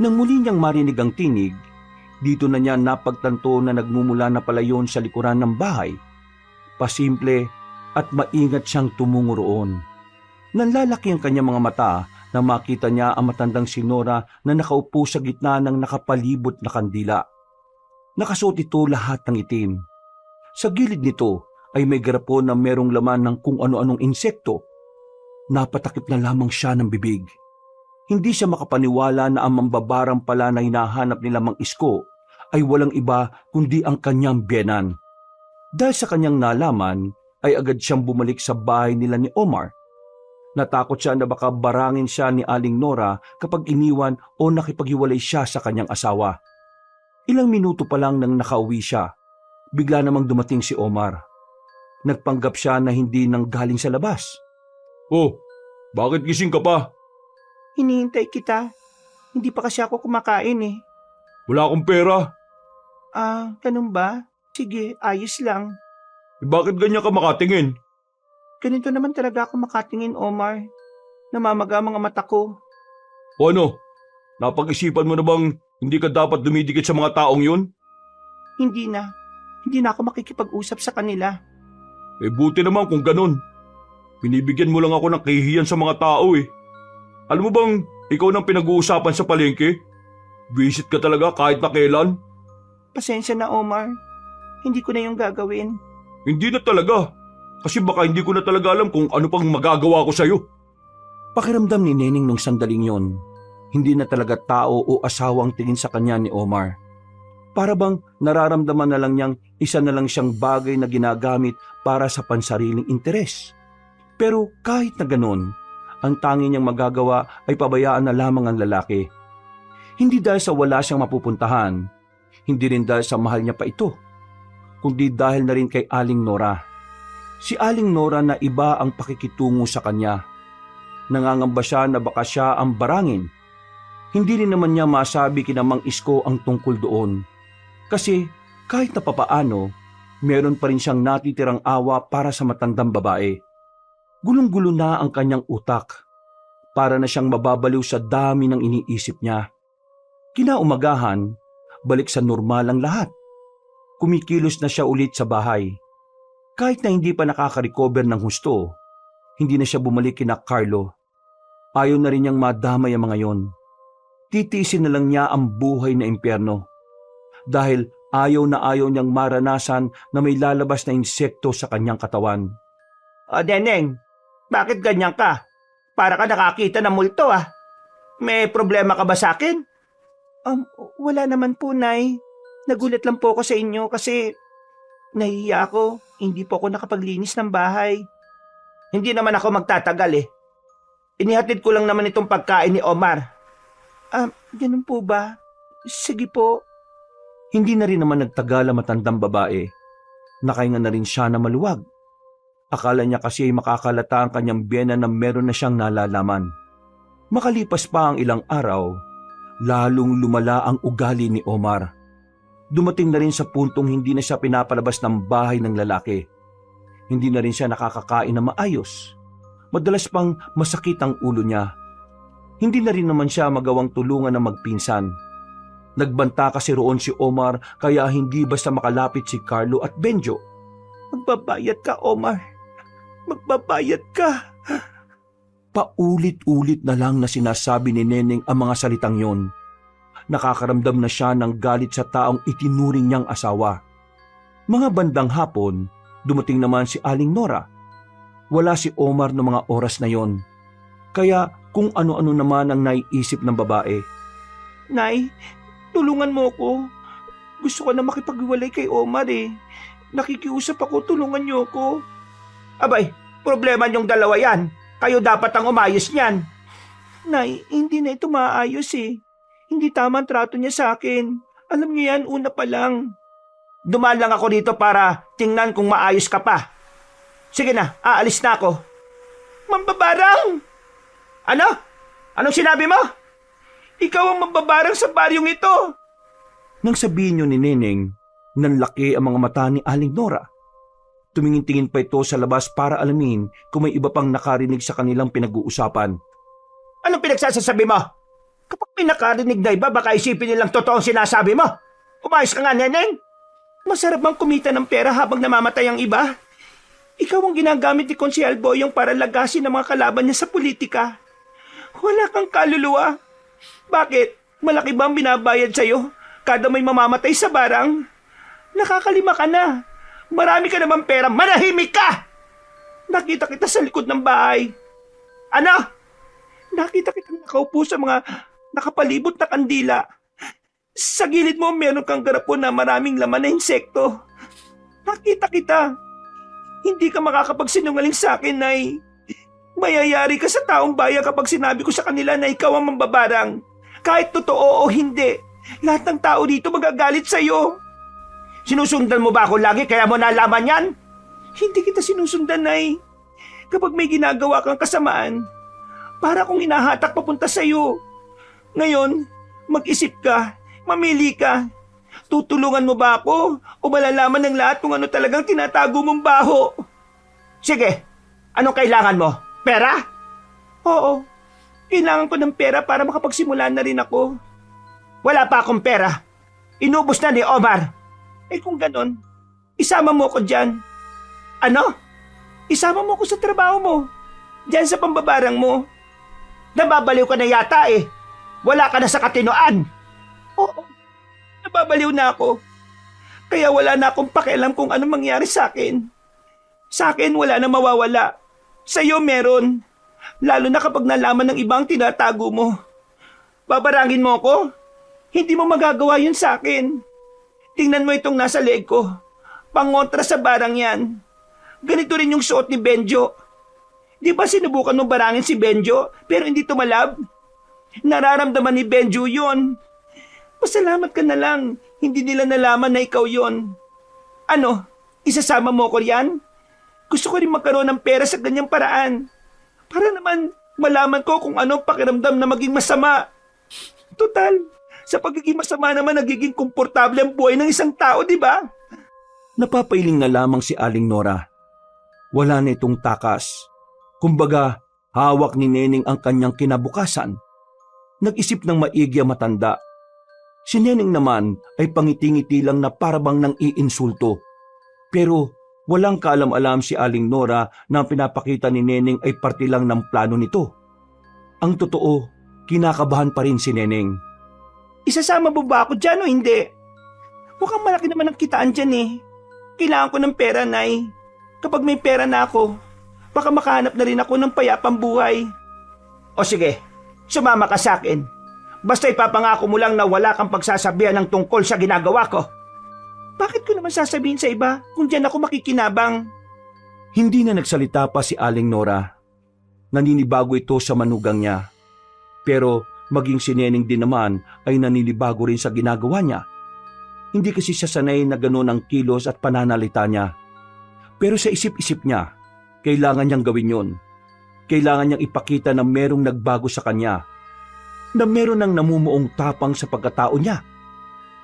Nang muli niyang marinig ang tinig, dito na niya napagtanto na nagmumula na pala yun sa likuran ng bahay. Pasimple at maingat siyang tumungo roon. Nanlalaki ang kanyang mga mata na makita niya ang matandang si Nora na nakaupo sa gitna ng nakapalibot na kandila. Nakasuot ito lahat ng itim. Sa gilid nito ay may garapon na merong laman ng kung ano-anong insekto. Napatakip na lamang siya ng bibig. Hindi siya makapaniwala na ang mambabarang pala na hinahanap nila Mang Isko ay walang iba kundi ang kanyang biyenan. Dahil sa kanyang nalaman, ay agad siyang bumalik sa bahay nila ni Omar. Natakot siya na baka barangin siya ni Aling Nora kapag iniwan o nakipaghiwalay siya sa kanyang asawa. Ilang minuto pa lang nang nakauwi siya, bigla namang dumating si Omar. Nagpanggap siya na hindi nang galing sa labas. Oh, bakit gising ka pa? Hinihintay kita. Hindi pa kasi ako kumakain eh. Wala akong pera. Ganun ba? Sige, ayos lang. Bakit ganyan ka makatingin? Ganito naman talaga ako makatingin, Omar. Namamaga ang mga mata ko. O ano? Napag-isipan mo na bang hindi ka dapat dumidikit sa mga taong yun? Hindi na. Hindi na ako makikipag-usap sa kanila. Buti naman kung ganun. Binibigyan mo lang ako ng kahihiyan sa mga tao eh. Alam mo bang ikaw nang pinag-uusapan sa palengke? Visit ka talaga kahit na kailan? Pasensya na, Omar. Hindi ko na yung gagawin. Hindi na talaga. Kasi baka hindi ko na talaga alam kung ano pang magagawa ko sa'yo. Pakiramdam ni Neneng nung sandaling yon, hindi na talaga tao o asawa ang tingin sa kanya ni Omar. Para bang nararamdaman na lang niyang isa na lang siyang bagay na ginagamit para sa pansariling interes. Pero kahit na ganon, ang tanging niyang magagawa ay pabayaan na lamang ang lalaki. Hindi dahil sa wala siyang mapupuntahan, hindi rin dahil sa mahal niya pa ito, kundi dahil na rin kay Aling Nora. Si Aling Nora na iba ang pakikitungo sa kanya. Nangangamba siya na baka siya ang barangin. Hindi rin naman niya masabi kina Mang Isko ang tungkol doon. Kasi kahit na papaano, meron pa rin siyang natitirang awa para sa matandang babae. Gulong-gulo na ang kanyang utak. Para na siyang mababaliw sa dami ng iniisip niya. Kinaumagahan, balik sa normal ang lahat. Kumikilos na siya ulit sa bahay. Kahit na hindi pa nakaka-recover ng husto, hindi na siya bumalik kina Carlo. Ayaw na rin niyang madamay ang mga yon. Titiisin na lang niya ang buhay na impyerno. Dahil ayaw na ayaw niyang maranasan na may lalabas na insekto sa kanyang katawan. O Neneng, bakit ganyan ka? Para ka nakakita ng multo May problema ka ba sa akin? Wala naman po, Nay. Nagulat lang po ako sa inyo kasi nahihiya ako. Hindi po ako nakapaglinis ng bahay. Hindi naman ako magtatagal Inihatid ko lang naman itong pagkain ni Omar. Ganun po ba? Sige po. Hindi na rin naman nagtagal ang matandang babae. Nakahinga na rin siya na maluwag. Akala niya kasi ay makakalata ang kanyang biyena na meron na siyang nalalaman. Makalipas pa ang ilang araw, lalong lumala ang ugali ni Omar. Dumating na rin sa puntong hindi na siya pinapalabas ng bahay ng lalaki. Hindi na rin siya nakakakain na maayos. Madalas pang masakit ang ulo niya. Hindi na rin naman siya magawang tulungan ng magpinsan. Nagbanta kasi roon si Omar kaya hindi basta makalapit si Carlo at Benjo. Magbabayad ka, Omar. Magbabayad ka. Paulit-ulit na lang na sinasabi ni Neneng ang mga salitang yon. Nakakaramdam na siya ng galit sa taong itinuring niyang asawa. Mga bandang hapon, dumating naman si Aling Nora. Wala si Omar noong mga oras na yon. Kaya kung ano-ano naman ang naiisip ng babae. Nay, tulungan mo ko. Gusto ko na makipaghiwalay kay Omar Nakikiusap ako, tulungan niyo ako. Abay, problema niyong dalawa yan. Kayo dapat ang umayos niyan. Nay, hindi na ito maayos Hindi tama ang trato niya sa akin. Alam niyo yan, una pa lang. Dumaan lang ako dito para tingnan kung maayos ka pa. Sige na, aalis na ako. Mambabarang! Ano? Anong sinabi mo? Ikaw ang mambabarang sa baryong ito. Nang sabihin niyo ni Neneng, nanlaki ang mga mata ni Aling Nora. Tumingin-tingin pa ito sa labas para alamin kung may iba pang nakarinig sa kanilang pinag-uusapan. Anong pinagsasasabi mo? Kapag may nakarinig na iba, baka isipin nilang totoo ang sinasabi mo. Umayos ka nga, Neneng. Masarap bang kumita ng pera habang namamatay ang iba? Ikaw ang ginagamit ni Konsehal Boyong para lagasin ang mga kalaban niya sa politika. Wala kang kaluluwa. Bakit? Malaki ba ang binabayad sa'yo kada may mamamatay sa barang? Nakakalima ka na. Marami ka naman pera. Manahimik ka! Nakita kita sa likod ng bahay. Ano? Nakita kita nakaupo sa mga nakapalibot na kandila. Sa gilid mo meron kang garapon na maraming laman na insekto. Nakita kita. Hindi ka makakapagsinungaling sa akin, Nay. Mayayari ka sa taong bayan kapag sinabi ko sa kanila na ikaw ang mambabarang. Kahit totoo o hindi, lahat ng tao dito magagalit sa'yo. Sinusundan mo ba ako lagi kaya mo nalaman yan? Hindi kita sinusundan, Nay. Kapag may ginagawa kang kasamaan, para kong hinahatak papunta sa'yo. Ngayon, mag-isip ka, mamili ka. Tutulungan mo ba ako o malalaman ng lahat kung ano talagang tinatago mong baho? Sige, anong kailangan mo? Pera? Oo, kailangan ko ng pera para makapagsimula na rin ako. Wala pa akong pera. Inubos na ni Omar. Kung ganon, isama mo ko dyan. Ano? Isama mo ko sa trabaho mo. Dyan sa pambabarang mo. Nababaliw ka na yata Wala ka na sa katinoan. Oo, nababaliw na ako. Kaya wala na akong pakialam kung ano mangyari sa akin. Sa akin wala na mawawala. Sa'yo meron. Lalo na kapag nalaman ng ibang tinatago mo. Babarangin mo ako? Hindi mo magagawa yun sa akin. Tingnan mo itong nasa leeg ko. Pangontra sa barang yan. Ganito rin yung suot ni Benjo. Di ba sinubukan mong barangin si Benjo pero hindi tumalab? Nararamdaman ni Benjo yun. Pasalamat ka na lang. Hindi nila nalaman na ikaw yon. Ano? Isasama mo ko riyan? Gusto ko rin magkaroon ng pera sa ganyang paraan. Para naman malaman ko kung ano pakiramdam na maging masama. Total, sa pagiging masama naman nagiging komportable ang buhay ng isang tao, di ba? Napapailing na lamang si Aling Nora. Wala na itong takas. Kumbaga, hawak ni Neneng ang kanyang kinabukasan. Nag-isip ng maigi ang matanda. Si Neneng naman ay pangiti-ngiti lang na parabang nang iinsulto. Pero Walang kaalam-alam si Aling Nora na ang pinapakita ni Neneng ay parte lang ng plano nito. Ang totoo, kinakabahan pa rin si Neneng. Isasama mo ba ako dyan o hindi? Mukhang malaki naman ang kitaan dyan eh. Kailangan ko ng pera, Nay. Kapag may pera na ako, baka makahanap na rin ako ng payapang buhay. O sige, sumama ka sa akin. Basta ipapangako mo lang na wala kang pagsasabihan ng tungkol sa ginagawa ko. Bakit ko naman sasabihin sa iba kung diyan ako makikinabang? Hindi na nagsalita pa si Aling Nora. Naninibago ito sa manugang niya. Pero maging si Neneng din naman ay naninibago rin sa ginagawa niya. Hindi kasi siya sanay na gano'n ang kilos at pananalita niya. Pero sa isip-isip niya, kailangan niyang gawin yon. Kailangan niyang ipakita na merong nagbago sa kanya. Na meron ng namumuong tapang sa pagkatao niya.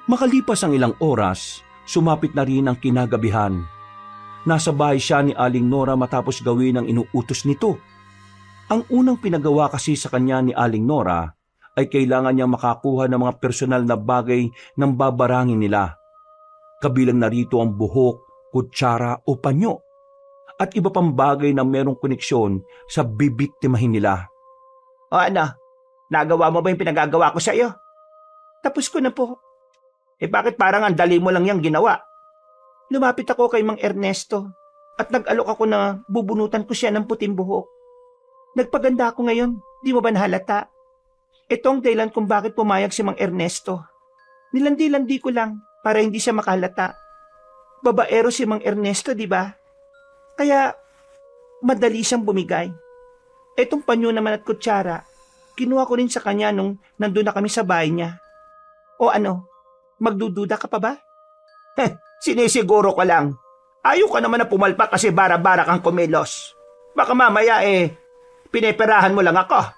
Makalipas ang ilang oras, sumapit na rin ang kinagabihan. Nasa bahay siya ni Aling Nora matapos gawin ang inuutos nito. Ang unang pinagawa kasi sa kanya ni Aling Nora ay kailangan niyang makakuha ng mga personal na bagay ng babarangin nila. Kabilang narito ang buhok, kutsara o panyo at iba pang bagay na merong koneksyon sa bibiktimahin nila. O ano, nagawa mo ba yung pinagagawa ko sa iyo? Tapos ko na po. Bakit parang ang dali mo lang yung ginawa? Lumapit ako kay Mang Ernesto at nag-alok ako na bubunutan ko siya ng puting buhok. Nagpaganda ako ngayon, di mo ba nahalata? Ito ang dahilan kung bakit pumayag si Mang Ernesto. Nilandi-landi ko lang para hindi siya makalata. Babaero si Mang Ernesto, di ba? Kaya madali siyang bumigay. Etong panyo naman at kutsara, kinuha ko rin sa kanya nung nandun na kami sa bahay niya. O ano, magdududa ka pa ba? Sinisiguro ko lang. Ayaw ka naman na pumalpak kasi bara-bara kang kumilos. Baka mamaya pineperahan mo lang ako.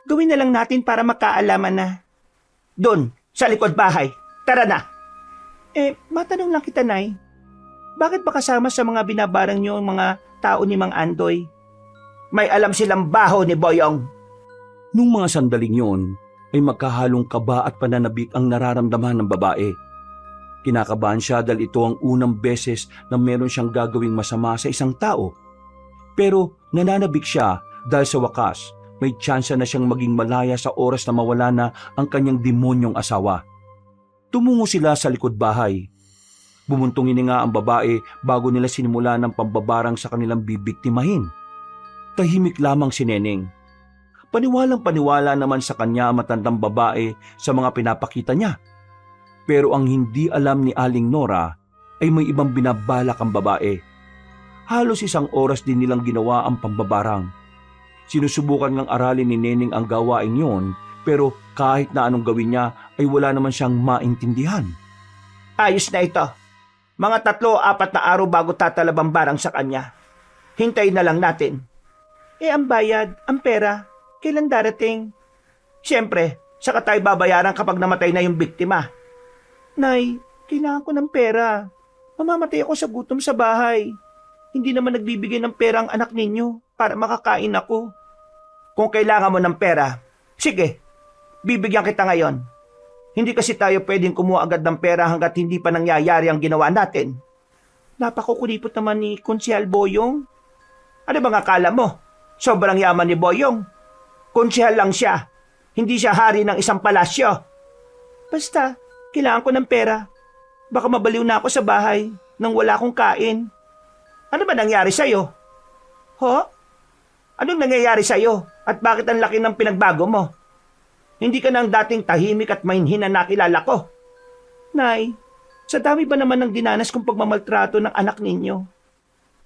Gawin na lang natin para makaalaman na. Doon, sa likod bahay. Tara na. Matanong lang kita, Nay. Bakit ba kasama sa mga binabarang niyo ang mga tao ni Mang Andoy? May alam silang baho ni Boyong. Nung mga sandaling yon, ay magkahalong kaba at pananabik ang nararamdaman ng babae. Kinakabahan siya dahil ito ang unang beses na meron siyang gagawing masama sa isang tao. Pero nananabik siya dahil sa wakas, may tsansa na siyang maging malaya sa oras na mawala na ang kanyang demonyong asawa. Tumungo sila sa likod bahay. Bumuntungin nga ang babae bago nila sinimula ng pambabarang sa kanilang bibiktimahin. Tahimik lamang si Neneng. Paniwalang-paniwala naman sa kanya ang matandang babae sa mga pinapakita niya. Pero ang hindi alam ni Aling Nora ay may ibang binabalak ang babae. Halos isang oras din nilang ginawa ang pambabarang. Sinusubukan ngang aralin ni Neneng ang gawain yon, pero kahit na anong gawin niya ay wala naman siyang maintindihan. Ayos na ito. Mga 3-4 na araw bago tatalab ang barang sa kanya. Hintayin na lang natin. Ang bayad, ang pera, kailan darating? Siyempre, saka tayo babayaran kapag namatay na yung biktima. Nay, kailangan ko ng pera. Mamamatay ako sa gutom sa bahay. Hindi naman nagbibigay ng pera ang anak ninyo para makakain ako. Kung kailangan mo ng pera, sige, bibigyan kita ngayon. Hindi kasi tayo pwedeng kumuha agad ng pera hanggat hindi pa nangyayari ang ginawa natin. Napakukulipot naman ni Konsehal Boyong. Ano bang akala mo? Sobrang yaman ni Boyong. Konsehal lang siya. Hindi siya hari ng isang palasyo. Basta, kailangan ko ng pera. Baka mabaliw na ako sa bahay nang wala akong kain. Ano ba nangyari sa'yo? Ho? Anong nangyayari sa'yo? At bakit ang laki ng pinagbago mo? Hindi ka nang dating tahimik at mainhin na nakilala ko. Nay, sa dami ba naman ng dinanas kong pagmamaltrato ng anak ninyo?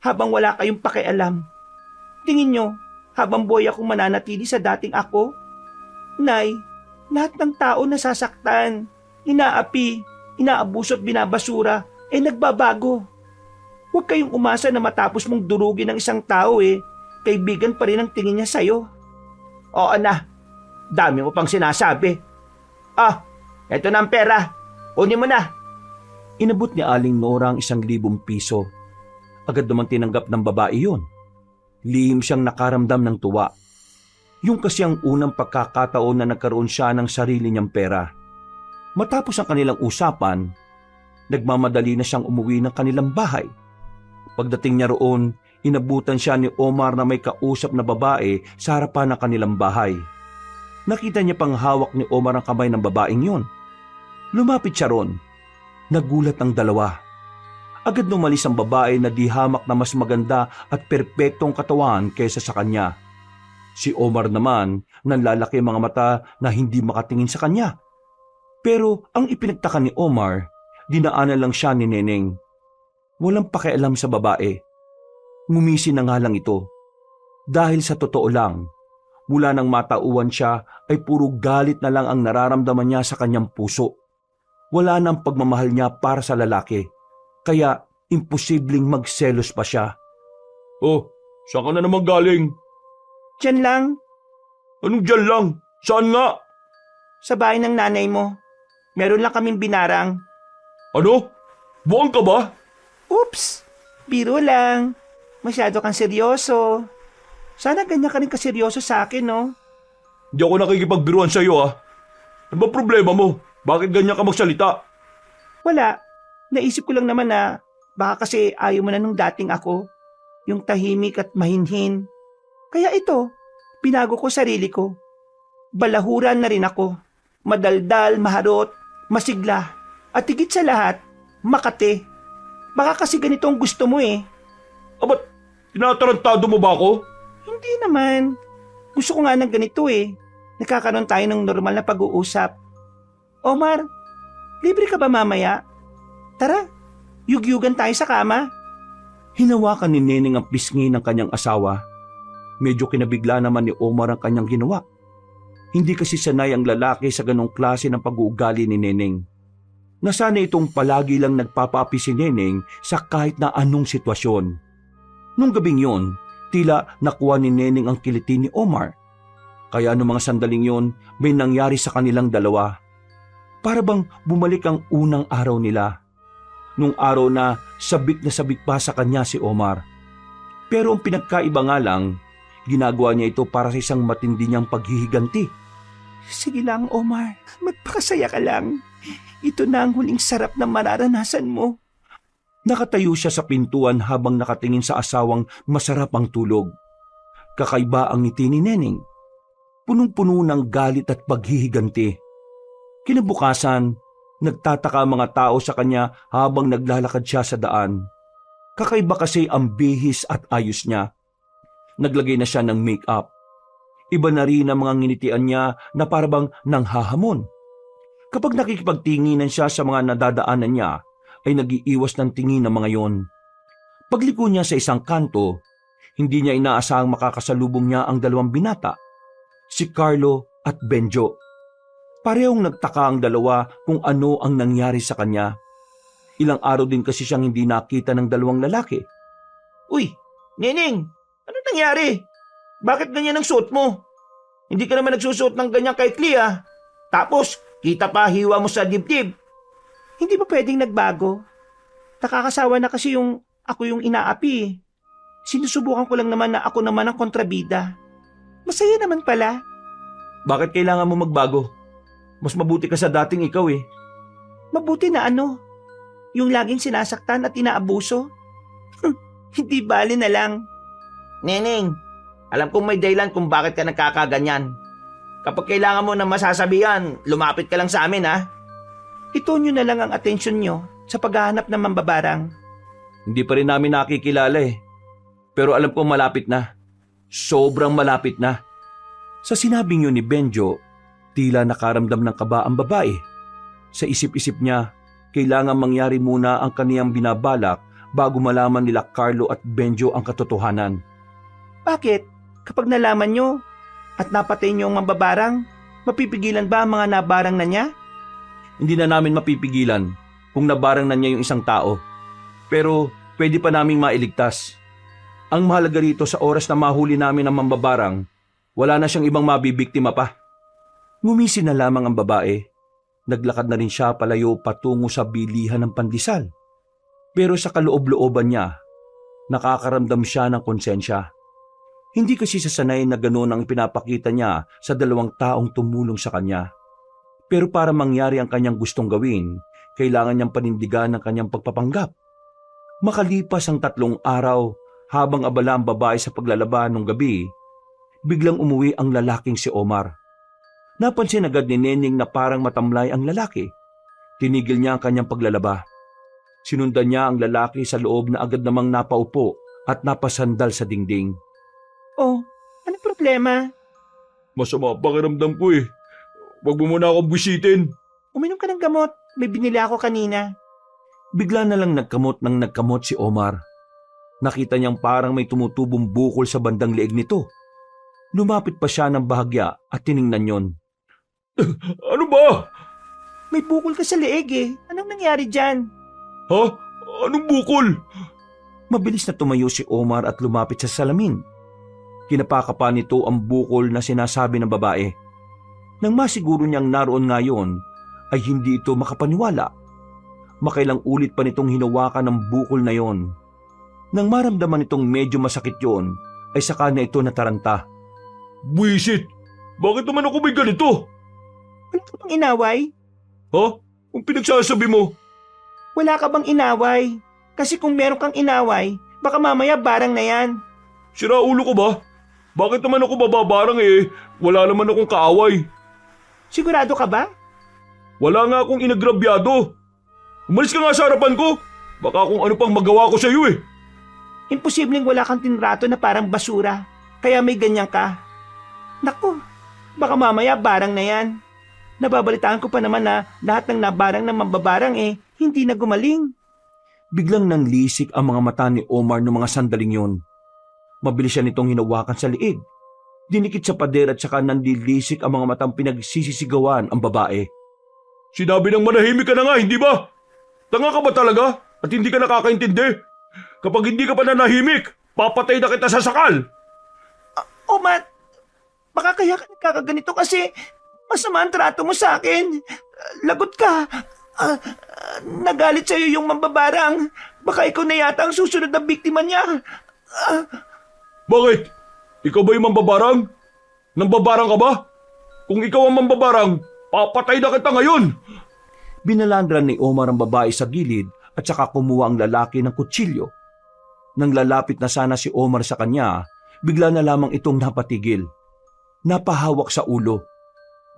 Habang wala kayong pakialam. Tingin nyo, habang buhay akong mananatili sa dating ako? Nay, lahat ng tao nasasaktan, inaapi, inaabuso at binabasura, nagbabago. Huwag kayong umasa na matapos mong durugin ng isang tao kaibigan pa rin ang tingin niya sa'yo. Oo na, dami mo pang sinasabi. Eto na ang pera, kunin mo na. Inabot ni Aling Nora ang 1,000 piso. Agad naman tinanggap ng babae yon. Lihim siyang nakaramdam ng tuwa. Yung kasi ang unang pagkakataon na nagkaroon siya ng sarili niyang pera. Matapos ang kanilang usapan, nagmamadali na siyang umuwi ng kanilang bahay. Pagdating niya roon, inabutan siya ni Omar na may kausap na babae sa harapan ng kanilang bahay. Nakita niya pang hawak ni Omar ang kamay ng babaeng yun. Lumapit siya roon. Nagulat ang dalawa. Agad numalis ang babae na di hamak na mas maganda at perpektong katawan kaysa sa kanya. Si Omar naman, nanlalaki ang mga mata na hindi makatingin sa kanya. Pero ang ipinagtaka ni Omar, dinaanan lang siya ni Neneng. Walang pakialam sa babae. Ngumisi na nga lang ito. Dahil sa totoo lang, mula nang matauhan siya ay puro galit na lang ang nararamdaman niya sa kanyang puso. Wala nang pagmamahal niya para sa lalaki. Kaya imposibleng magselos pa siya. Oh, saan ka na naman galing? Diyan lang, Anong dyan lang? Saan nga? sa bahay ng nanay mo. Meron lang kaming binarang. Ano? Buwang ka ba? Oops! Biro lang. Masyado kang seryoso. Sana ganyan ka rin kaseryoso sa akin, no? Hindi ako nakikipagbiruan sa'yo Ano ba problema mo? Bakit ganyan ka magsalita? Wala. Naisip ko lang naman na baka kasi ayaw mo na nung dating ako. Yung tahimik at mahinhin. Kaya ito, pinago ko sarili ko. Balahuran na rin ako. Madaldal, maharot, masigla. At higit sa lahat, makate. Baka kasi ganito ang gusto mo eh. Ba't tinatarantado mo ba ako? Hindi naman. Gusto ko nga ng ganito eh. Nakakaroon tayo ng normal na pag-uusap. Omar, libre ka ba mamaya? Tara, yugyugan tayo sa kama. Hinawakan ni Neneng ang pisngi ng kanyang asawa. Medyo kinabigla naman ni Omar ang kanyang ginawa. Hindi kasi sanay ang lalaki sa ganong klase ng pag-uugali ni Neneng. Nasanay itong palagi lang nagpapaapi si Neneng sa kahit na anong sitwasyon. Nung gabing yon, tila nakuha ni Neneng ang kiliti ni Omar. Kaya noong mga sandaling yon, may nangyari sa kanilang dalawa. Para bang bumalik ang unang araw nila. Nung araw na sabik pa sa kanya si Omar. Pero ang pinagkaiba nga lang, ginagawa niya ito para sa isang matindi niyang paghihiganti. Sige lang, Omar. Magpakasaya ka lang. Ito na ang huling sarap na mararanasan mo. Nakatayo siya sa pintuan habang nakatingin sa asawang masarap ang tulog. Kakaiba ang ngiti ni Neneng. Punong-puno ng galit at paghihiganti. Kinabukasan, nagtataka ang mga tao sa kanya habang naglalakad siya sa daan. Kakaiba kasi ang bihis at ayos niya. Naglagay na siya ng make-up. Iba na rin ang mga nginitian niya na parabang nanghahamon. Kapag nakikipagtinginan siya sa mga nadadaanan niya, ay nag-iiwas ng tingin ng mga yon. Pagliko niya sa isang kanto, hindi niya inaasahang makakasalubong niya ang dalawang binata, si Carlo at Benjo. Parehong nagtaka ang dalawa kung ano ang nangyari sa kanya. Ilang araw din kasi siyang hindi nakita ng dalawang lalaki. Uy, Neneng, ano nangyari? Bakit ganyan ang suot mo? Hindi ka naman nagsusuot ng ganyan kay Clea. Tapos, kita pa hiwa mo sa dibdib. Hindi ba pwedeng nagbago? Nakakasawa na kasi ako yung inaapi. Sinusubukan ko lang naman na ako naman ang kontrabida. Masaya naman pala. Bakit kailangan mo magbago? Mas mabuti ka sa dating ikaw eh. Mabuti na ano? Yung laging sinasaktan at inaabuso? Hindi bali na lang. Neneng, alam kong may dahilan kung bakit ka nagkakaganyan. Kapag kailangan mo na masasabihan, lumapit ka lang sa amin ha. Ito nyo na lang ang atensyon nyo sa paghahanap ng mambabarang. Hindi pa rin namin nakikilala eh. Pero alam kong malapit na. Sobrang malapit na. Sa sinabing yun ni Benjo, tila nakaramdam ng kaba ang babae. Sa isip-isip niya, kailangan mangyari muna ang kaniyang binabalak bago malaman nila Carlo at Benjo ang katotohanan. Bakit? Kapag nalaman nyo at napatay nyo ang mambabarang, mapipigilan ba ang mga nabarang na niya? Hindi na namin mapipigilan kung nabarang na niya yung isang tao. Pero pwede pa naming mailigtas. Ang mahalaga rito sa oras na mahuli namin ang mambabarang, wala na siyang ibang mabibiktima pa. Ngumisi na lamang ang babae. Naglakad na rin siya palayo patungo sa bilihan ng pandesal. Pero sa kaloob-looban niya, nakakaramdam siya ng konsensya. Hindi kasi sasanay na gano'n ang pinapakita niya sa dalawang taong tumulong sa kanya. Pero para mangyari ang kanyang gustong gawin, kailangan niyang panindigan ang kanyang pagpapanggap. Makalipas ang 3 araw, habang abala ang babae sa paglalaba nung gabi, biglang umuwi ang lalaking si Omar. Napansin agad ni Neneng na parang matamlay ang lalaki. Tinigil niya ang kanyang paglalaba. Sinundan niya ang lalaki sa loob na agad namang napaupo at napasandal sa dingding. Oh, anong problema? Masama ang pakiramdam ko eh. Huwag mo muna akong bisitin. Uminom ka ng gamot. May binili ako kanina. Bigla na lang nagkamot ng nagkamot si Omar. Nakita niyang parang may tumutubong bukol sa bandang leeg nito. Lumapit pa siya ng bahagya at tiningnan yon. Ano ba? May bukol ka sa leeg eh. Anong nangyari dyan? Ha? Anong bukol? Mabilis na tumayo si Omar at lumapit sa salamin. Kinapakapa nito ang bukol na sinasabi ng babae. Nang masiguro niyang naroon ngayon, ay hindi ito makapaniwala. Makailang ulit pa nitong hinawakan ng bukol na yon. Nang maramdaman nitong medyo masakit yon, ay saka na ito nataranta. Buisit! Bakit naman ako may ganito? Wala ka bang inaway? Ha? Kung pinagsasabi mo? Wala ka bang inaway? Kasi kung meron kang inaway, baka mamaya barang na yan. Sira ulo ko ba? Bakit naman ako bababarang eh? Wala naman akong kaaway. Sigurado ka ba? Wala nga akong inagrabyado. Umalis ka nga sa harapan ko. Baka kung ano pang magawa ko sa iyo eh. Imposibleng wala kang tinrato na parang basura, kaya may ganyan ka. Naku, baka mamaya barang na yan. Nababalitaan ko pa naman na lahat ng nabarang na mambabarang hindi na gumaling. Biglang nanlisik ang mga mata ni Omar noong mga sandaling yon. Mabilis siya nitong hinawakan sa liig. Dinikit sa pader at saka nanlilisik ang mga matang pinagsisisigawan ang babae. Sinabi ng manahimik ka na nga, hindi ba? Tanga ka ba talaga? At hindi ka nakakaintindi? Kapag hindi ka pa nanahimik, papatay na kita sa sakal! Omar, baka kaya ka nagkakaganito kasi masama ang trato mo sa akin. Lagot ka. Nagalit sa'yo yung mambabarang. Baka ikaw na yata ang susunod na biktima niya. Bakit? Ikaw ba yung mambabarang? Nambabarang ka ba? Kung ikaw ang mambabarang, papatay na kita ngayon! Binalandran ni Omar ang babae sa gilid at saka kumuha ang lalaki ng kutsilyo. Nang lalapit na sana si Omar sa kanya, bigla na lamang itong napatigil. Napahawak sa ulo.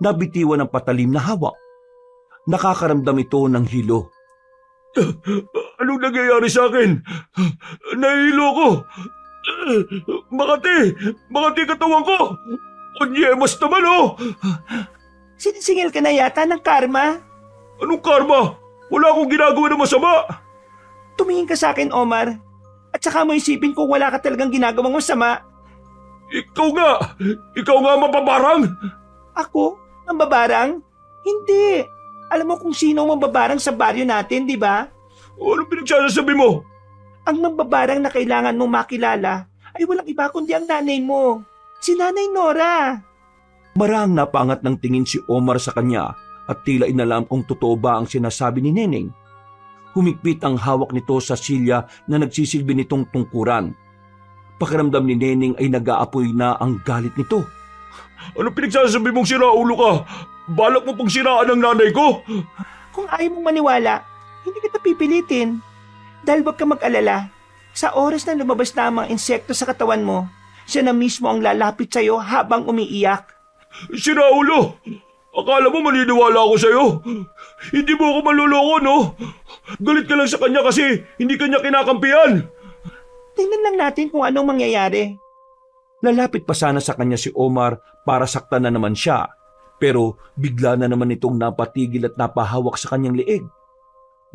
Nabitiwan ng patalim na hawak. Nakakaramdam ito ng hilo. Anong nangyayari sa akin? Nahihilo ko! Makati katawan ko! Onyemas naman oh! Sinisingil ka na yata ng karma. Anong karma? Wala akong ginagawa na masama! Tumingin ka sa akin, Omar. At saka mo isipin kung wala ka talagang ginagawang masama. Ikaw nga mapabarang! Ako? Ang babarang? Hindi. Alam mo kung sino ang mababarang sa baryo natin, di ba? Anong pinagsasabi mo? Ang mambabarang na kailangan mong makilala ay walang iba kundi ang nanay mo. Si Nanay Nora. Marang napangat ng tingin si Omar sa kanya at tila inalam kung totoo ba ang sinasabi ni Neneng. Humigpit ang hawak nito sa silya na nagsisilbi nitong tungkuran. Pakiramdam ni Neneng ay nag-aapoy na ang galit nito. Anong pinagsasabi mong siraulo ka? Balak mo pang siraan ang nanay ko? Kung ayaw mong maniwala, hindi kita pipilitin. Dahil wag ka mag-alala. Sa oras na lumabas na ang mga insekto sa katawan mo, siya na mismo ang lalapit sa'yo habang umiiyak. Siraulo! Akala mo maniniwala ako sa'yo? Hindi mo ako maluloko, no? Galit ka lang sa kanya kasi hindi kanya kinakampihan. Tingnan lang natin kung anong mangyayari. Lalapit pa sana sa kanya si Omar para saktan na naman siya, pero bigla na naman itong napatigil at napahawak sa kanyang liig.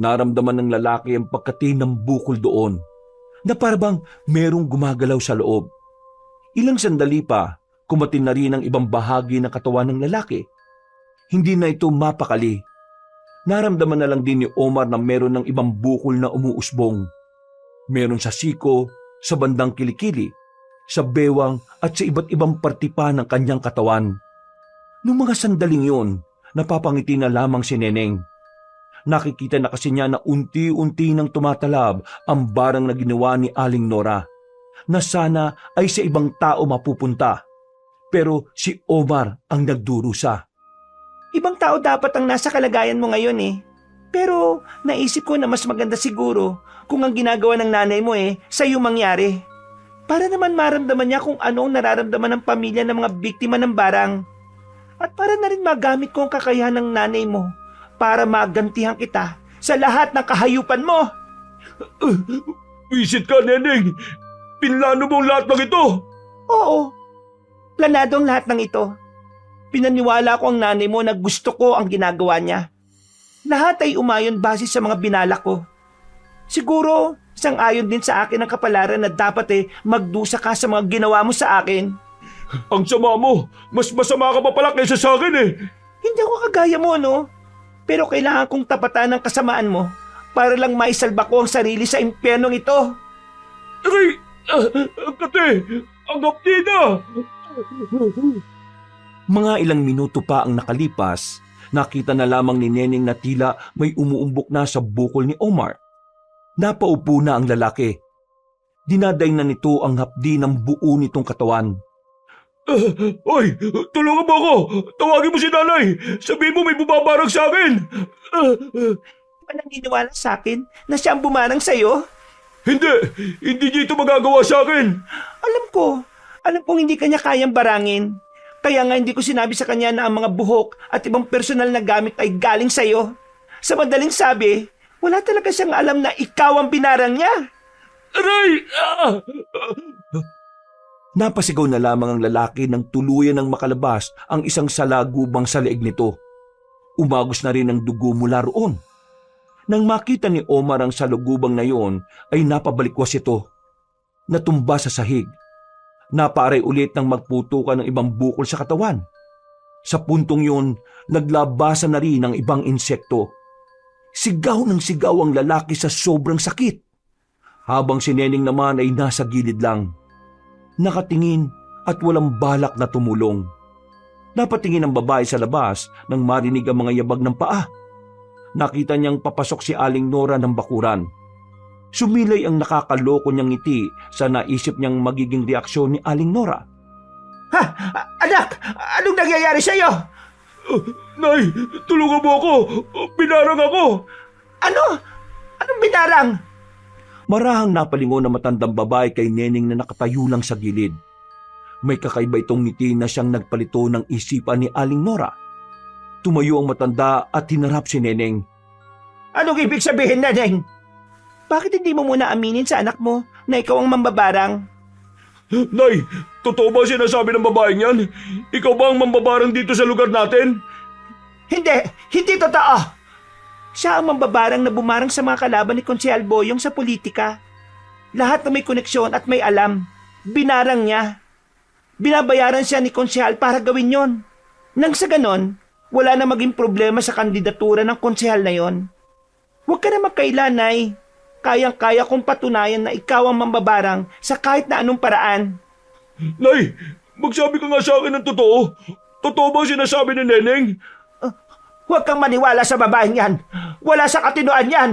Naramdaman ng lalaki ang pagkati ng bukol doon, na parabang merong gumagalaw sa loob. Ilang sandali pa, kumatin na rin ang ibang bahagi ng katawan ng lalaki. Hindi na ito mapakali. Naramdaman na lang din ni Omar na meron ng ibang bukol na umuusbong. Meron sa siko, sa bandang kilikili, sa bewang at sa iba't ibang parti pa ng kanyang katawan. Noong mga sandaling yun, napapangiti na lamang si Neneng. Nakikita na kasi niya na unti-unti nang tumatalab ang barang na ginawa ni Aling Nora, na sana ay sa ibang tao mapupunta. Pero si Omar ang nagdurusa. Ibang tao dapat ang nasa kalagayan mo ngayon eh. Pero naisip ko na mas maganda siguro kung ang ginagawa ng nanay mo sa'yo mangyari. Para naman maramdaman niya kung ano ang nararamdaman ng pamilya ng mga biktima ng barang. At para na rin magamit ko ang kakayahan ng nanay mo para magantihan kita sa lahat ng kahayupan mo. Visit ka, Neneng. Pinlano mo ang lahat ng ito. Oo, planado ang lahat ng ito. Pinaniwala ko ang nanay mo na gusto ko ang ginagawa niya. Lahat ay umayon base sa mga binalak ko. Siguro, sang-ayon din sa akin ang kapalaran na dapat magdusa ka sa mga ginawa mo sa akin. Ang sama mo. Mas masama ka pa pala kaysa sa akin eh. Hindi ako kagaya mo, no? Pero kailangan kong tapatan ng kasamaan mo para lang maisalba ko ang sarili sa impyernong ito. Aray! Kate! Ang hapdi na! Mga ilang minuto pa ang nakalipas, nakita na lamang ni Neneng na tila may umuumbok na sa bukol ni Omar. Napaupo na ang lalaki. Dinaday na nito ang hapdi ng buo nitong katawan. Oy! Tulungan mo ako! Tawagin mo si nanay! Sabihin mo may bumabarang sa akin! Walang niniwala sa akin na siya ang bumarang sa'yo? Hindi! Hindi niya ito magagawa sa akin! Alam kong hindi kanya kayang barangin. Kaya nga hindi ko sinabi sa kanya na ang mga buhok at ibang personal na gamit ay galing sa'yo. Sa madaling sabi, wala talaga siyang alam na ikaw ang binarang niya. Aray! Napasigaw na lamang ang lalaki nang tuluyan ng makalabas ang isang salagubang sa leeg nito. Umagos na rin ang dugo mula roon. Nang makita ni Omar ang salugubang na iyon, ay napabalikwas ito. Natumba sa sahig. Napaaray ulit ng magputukan ng ibang bukol sa katawan. Sa puntong yun, naglabasan na rin ang ibang insekto. Sigaw ng sigaw ang lalaki sa sobrang sakit. Habang si Neneng naman ay nasa gilid lang. Nakatingin at walang balak na tumulong. Napatingin ang babae sa labas nang marinig ang mga yabag ng paa. Nakita niyang papasok si Aling Nora ng bakuran. Sumilay ang nakakaloko niyang ngiti sa naisip niyang magiging reaksyon ni Aling Nora. Ha? Anak! Anong nangyayari sa'yo? Nay! Tulungan mo ako! Binarang ako! Ano? Anong binarang? Marahang napalingon na matandang babae kay Neneng na nakatayo lang sa gilid. May kakaiba itong ngiti na siyang nagpalito ng isipan ni Aling Nora. Tumayo ang matanda at hinarap si Neneng. Anong ibig sabihin, Neneng? Bakit hindi mo muna aminin sa anak mo na ikaw ang mambabarang? Nay! Totoo ba sinasabi ng babaeng yan? Ikaw ba ang mambabarang dito sa lugar natin? Hindi totoo! Siya ang mambabarang na bumarang sa mga kalaban ni Konsehal Boyong sa politika. Lahat na may koneksyon at may alam, binarang niya. Binabayaran siya ni Konsehal para gawin yon. Nang sa ganon, wala na maging problema sa kandidatura ng Konsehal na yon. Huwag ka na magkaila, Nay. Kayang-kaya kong patunayan na ikaw ang mambabarang sa kahit na anong paraan. Nay! Magsabi ka nga sa akin ng totoo. Totoo ba sinasabi ni Neneng? Huwag kang maniwala sa babaeng yan. Wala sa katinoan yan.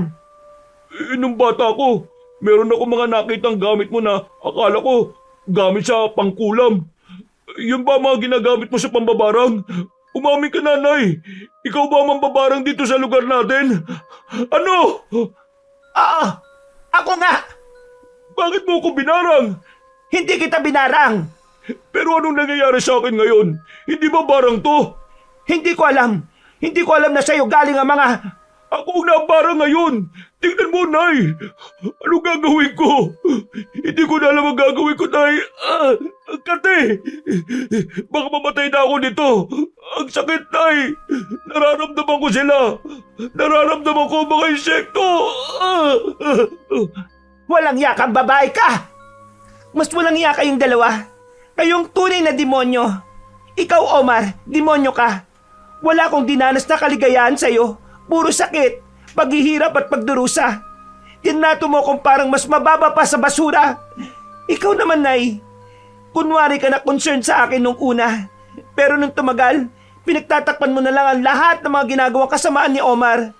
Nung bata ko, meron ako mga nakitang gamit mo na akala ko gamit sa pangkulam. Yun ba mga ginagamit mo sa pambabarang? Umamin ka, nanay. Ikaw ba ang mambabarang dito sa lugar natin? Ano? Oo, ako nga. Bakit mo ako binarang? Hindi kita binarang. Pero anong nangyayari sa akin ngayon? Hindi ba barang to? Hindi ko alam. Hindi ko alam na sa'yo galing ang mga... Ako ang nabarang ngayon. Tingnan mo, Nay. Anong gagawin ko? Hindi ko na alam ang gagawin ko, Nay. Kate, baka mamatay na ako nito. Ang sakit, Nay. Nararamdaman ko sila. Nararamdaman ko ang mga insekto. Walang yakang babae ka. Mas walang iya kayong dalawa. Kayong tunay na demonyo. Ikaw, Omar, demonyo ka. Wala akong dinanas na kaligayahan sa'yo. Puro sakit, paghihirap at pagdurusa. Tinato mo kung parang mas mababa pa sa basura. Ikaw naman, Nay. Kunwari ka na concerned sa akin nung una. Pero nung tumagal, pinagtatakpan mo na lang ang lahat ng mga ginagawang kasamaan ni Omar.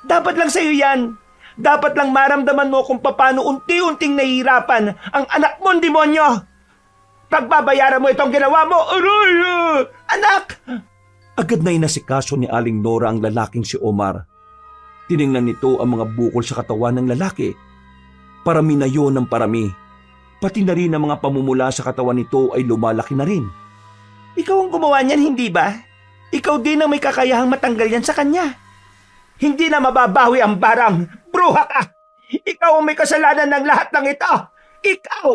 Dapat lang sa'yo yan. Dapat lang maramdaman mo kung paano unti-unting nahihirapan ang anak mong demonyo. Pagbabayaran mo itong ginawa mo. Aray! Anak! Agad na inasikaso ni Aling Nora ang lalaking si Omar. Tiningnan nito ang mga bukol sa katawan ng lalaki Parami na yon ng parami. Pati na rin ang mga pamumula sa katawan nito ay lumalaki na rin. Ikaw ang gumawa niyan, hindi ba? Ikaw din ang may kakayahang matanggal yan sa kanya. Hindi na mababawi ang barang. Bruha ka! Ikaw ang may kasalanan ng lahat ng ito! Ikaw!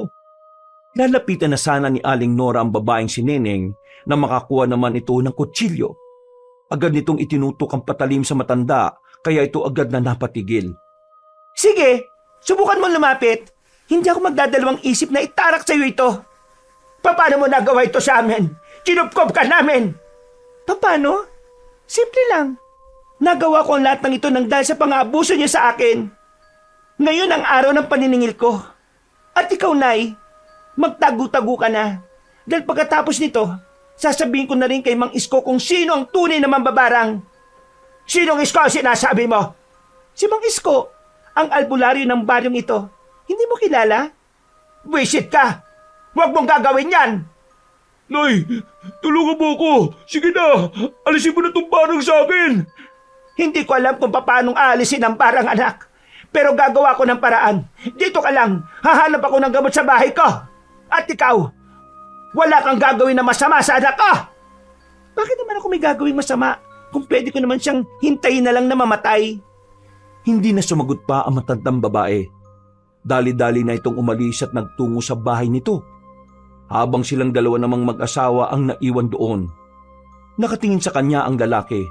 Lalapitan na sana ni Aling Nora ang babaeng si Neneng na makakuha naman ito ng kutsilyo. Agad nitong itinutok ang patalim sa matanda kaya ito agad na napatigil. Sige, subukan mo lumapit. Hindi ako magdadalawang isip na itarak sa iyo ito. Paano mo nagawa ito sa amin? Kinupkob ka namin! Paano? Simple lang. Nagawa ko ang lahat ng ito nang dahil sa pang-aabuso niya sa akin. Ngayon ang araw ng paniningil ko. At ikaw, Nay, magtago-tago ka na. Dahil pagkatapos nito, sasabihin ko na rin kay Mang Isko kung sino ang tunay na mambabarang. Sinong Isko ang sinasabi mo? Si Mang Isko, ang albularyo ng baryong ito. Hindi mo kilala? Wisit ka! Huwag mong gagawin yan! Nay, tulungan mo ako. Sige na, alisin mo na itong barang sa akin. Hindi ko alam kung paanong aalisin ang parang anak. Pero gagawa ko ng paraan. Dito ka lang, hahanap ako ng gamot sa bahay ko. At ikaw, wala kang gagawin na masama sa anak ko! Bakit naman ako may gagawing masama kung pwede ko naman siyang hintayin na lang na mamatay? Hindi na sumagot pa ang matandang babae. Dali-dali na itong umalis at nagtungo sa bahay nito. Habang silang dalawa namang mag-asawa ang naiwan doon. Nakatingin sa kanya ang lalaki.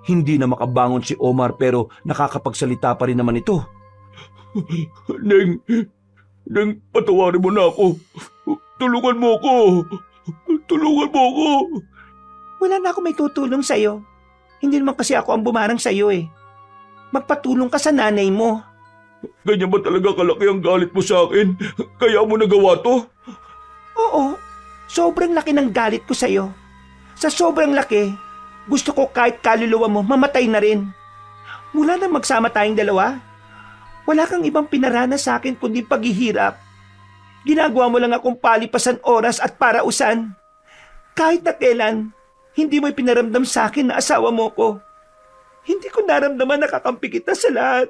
Hindi na makabangon si Omar pero nakakapagsalita pa rin naman ito. Neng, patawarin mo na ako. Tulungan mo ako. Tulungan mo ako. Wala na ako may tutulong sa'yo. Hindi naman kasi ako ang bumarang sa'yo eh. Magpatulong ka sa nanay mo. Ganyan ba talaga kalaki ang galit mo sa akin? Kaya mo nagawa to? Oo, sobrang laki ng galit ko sa'yo. Sa sobrang laki, gusto ko kahit kaluluwa mo mamatay na rin. Mula na magsama tayong dalawa, wala kang ibang pinarana sa akin kundi paghihirap. Ginagawa mo lang akong palipasan oras at parausan. Kahit na kailan, hindi mo ipinaramdam sa akin na asawa mo ko. Hindi ko naramdaman nakakampi kita sa lahat.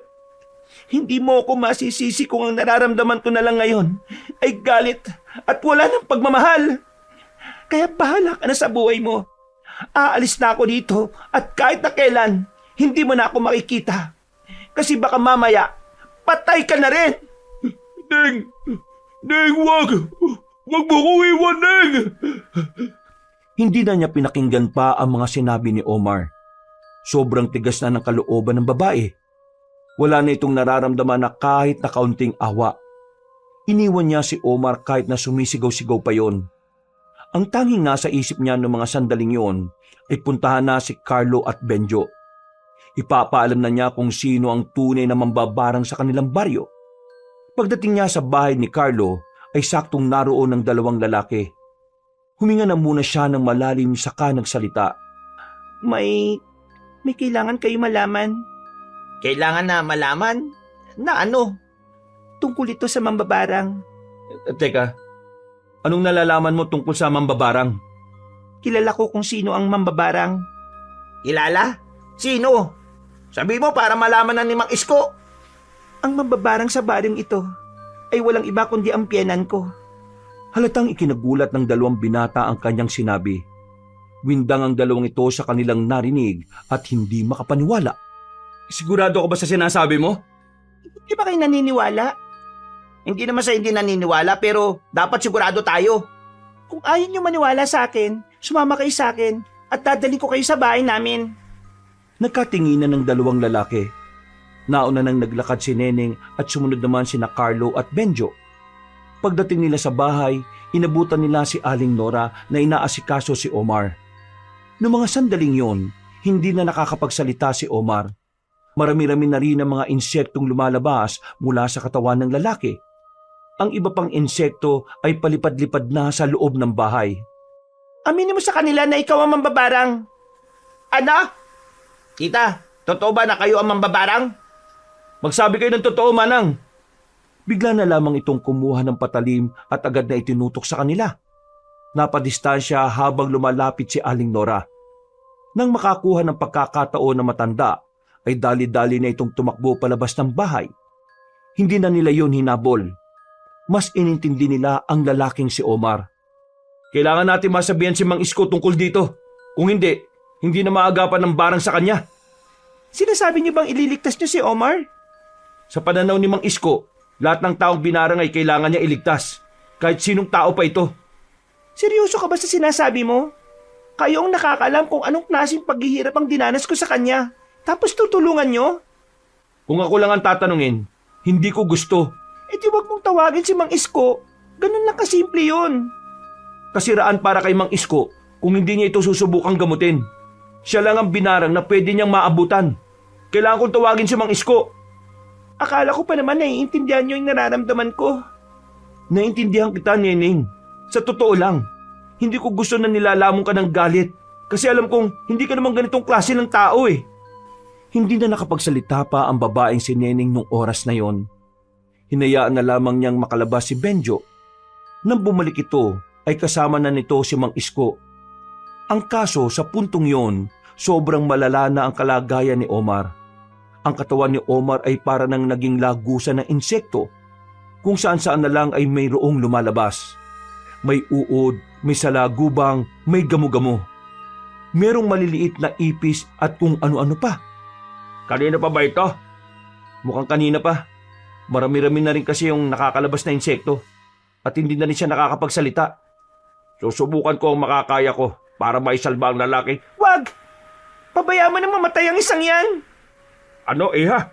Hindi mo ako masisisi kung ang nararamdaman ko na lang ngayon ay galit at wala ng pagmamahal. Kaya bahala ka na sa buhay mo. Aalis na ako dito at kahit na kailan, hindi mo na ako makikita. Kasi baka mamaya, patay ka na rin. Neng, wag! Wag mo kong iwan, Neng! Hindi na niya pinakinggan pa ang mga sinabi ni Omar. Sobrang tigas na ng kalooban ng babae. Wala na itong nararamdaman na kahit na kaunting awa. Iniwan niya si Omar kahit na sumisigaw-sigaw pa yon. Ang tanging nasa isip niya noong mga sandaling yon ay puntahan na si Carlo at Benjo. Ipapaalam na niya kung sino ang tunay na mambabarang sa kanilang baryo. Pagdating niya sa bahay ni Carlo ay saktong naroon ng dalawang lalaki. Huminga na muna siya ng malalim saka nagsalita. May kailangan kayo malaman. Kailangan na malaman? Na ano? Tungkol ito sa mambabarang. Teka, anong nalalaman mo tungkol sa mambabarang? Kilala ko kung sino ang mambabarang. Kilala? Sino? Sabi mo para malaman na ni Mang Isko. Ang mambabarang sa baryong ito ay walang iba kundi ang piyanan ko. Halatang ikinagulat ng dalawang binata ang kanyang sinabi. Windang ang dalawang ito sa kanilang narinig at hindi makapaniwala. Sigurado ka ba sa sinasabi mo? Hindi ba kayo naniniwala? Hindi naman sa hindi naniniwala pero dapat sigurado tayo. Kung ayaw niyo maniwala sa akin, sumama kayo sa akin at dadalhin ko kayo sa bahay namin. Nagkatinginan ng dalawang lalaki. Nauna nang naglakad si Neneng at sumunod naman sina Carlo at Benjo. Pagdating nila sa bahay, inabutan nila si Aling Nora na inaasikaso si Omar. Noong mga sandaling yon, hindi na nakakapagsalita si Omar. Marami-rami na rin ang mga insektong lumalabas mula sa katawan ng lalaki. Ang iba pang insekto ay palipad-lipad na sa loob ng bahay. Aminin mo sa kanila na ikaw ang mambabarang. Ano? Tita, totoo ba na kayo ang mambabarang? Magsabi kayo ng totoo, Manang. Bigla na lamang itong kumuha ng patalim at agad na itinutok sa kanila. Napadistansya habang lumalapit si Aling Nora. Nang makakuha ng pagkakataon na matanda, ay dali-dali na itong tumakbo palabas ng bahay. Hindi na nila yon hinabol. Mas inintindi nila ang lalaking si Omar. Kailangan natin masabihan si Mang Isko tungkol dito. Kung hindi na maagapan ng barang sa kanya. Sinasabi niyo bang ililigtas niyo si Omar? Sa pananaw ni Mang Isko, lahat ng taong binarang ay kailangan niya iligtas. Kahit sinong tao pa ito. Seryoso ka ba sa sinasabi mo? Kayo ang nakakaalam kung anong klaseng paghihirap ang dinanas ko sa kanya. Tapos tutulungan niyo? Kung ako lang ang tatanungin, hindi ko gusto. Eh di wag mong tawagin si Mang Isko. Ganun lang kasimple yun. Kasiraan para kay Mang Isko kung hindi niya ito susubukang gamutin. Siya lang ang binarang na pwede niyang maabutan. Kailangan kong tawagin si Mang Isko. Akala ko pa naman naiintindihan niyo yung nararamdaman ko. Naintindihan kita, Neneng. Sa totoo lang, hindi ko gusto na nilalamon ka ng galit. Kasi alam kong hindi ka naman ganitong klase ng tao eh. Hindi na nakapagsalita pa ang babaeng si Neneng nung oras na yon. Hinayaan na lamang niyang makalabas si Benjo. Nang bumalik ito, ay kasama na nito si Mang Isko. Ang kaso sa puntong yon, sobrang malala na ang kalagayan ni Omar. Ang katawan ni Omar ay para nang naging lagusan ng insekto. Kung saan-saan na lang ay mayroong lumalabas. May uod, may salagubang, may gamo-gamo. Merong maliliit na ipis at kung ano-ano pa. Kanina pa ba ito? Mukhang kanina pa. Marami-rami na rin kasi yung nakakalabas na insekto at hindi na rin siya nakakapagsalita. Susubukan ko ang makakaya ko para maisalba ang lalaki. Wag! Pabayaan mo na mamatay ang isang yan. Ano, Iha?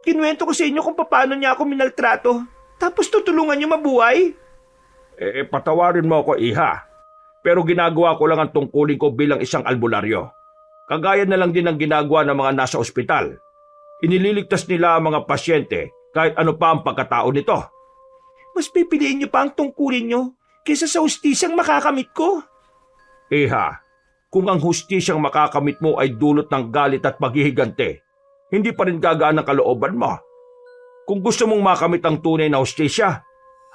Kinuwento ko sa inyo kung paano niya ako minaltrato. Tapos tutulungan niyo mabuhay. Patawarin mo ako, Iha. Pero ginagawa ko lang ang tungkulin ko bilang isang albularyo. Kagaya na lang din ang ginagawa ng mga nasa ospital. Inililigtas nila ang mga pasyente kahit ano pa ang pagkatao nito. Mas pipiliin niyo pa ang tungkulin niyo kaysa sa hustisyang makakamit ko. Iha, kung ang hustisyang makakamit mo ay dulot ng galit at paghihigante, hindi pa rin gagaan ang kalooban mo. Kung gusto mong makamit ang tunay na hustisya,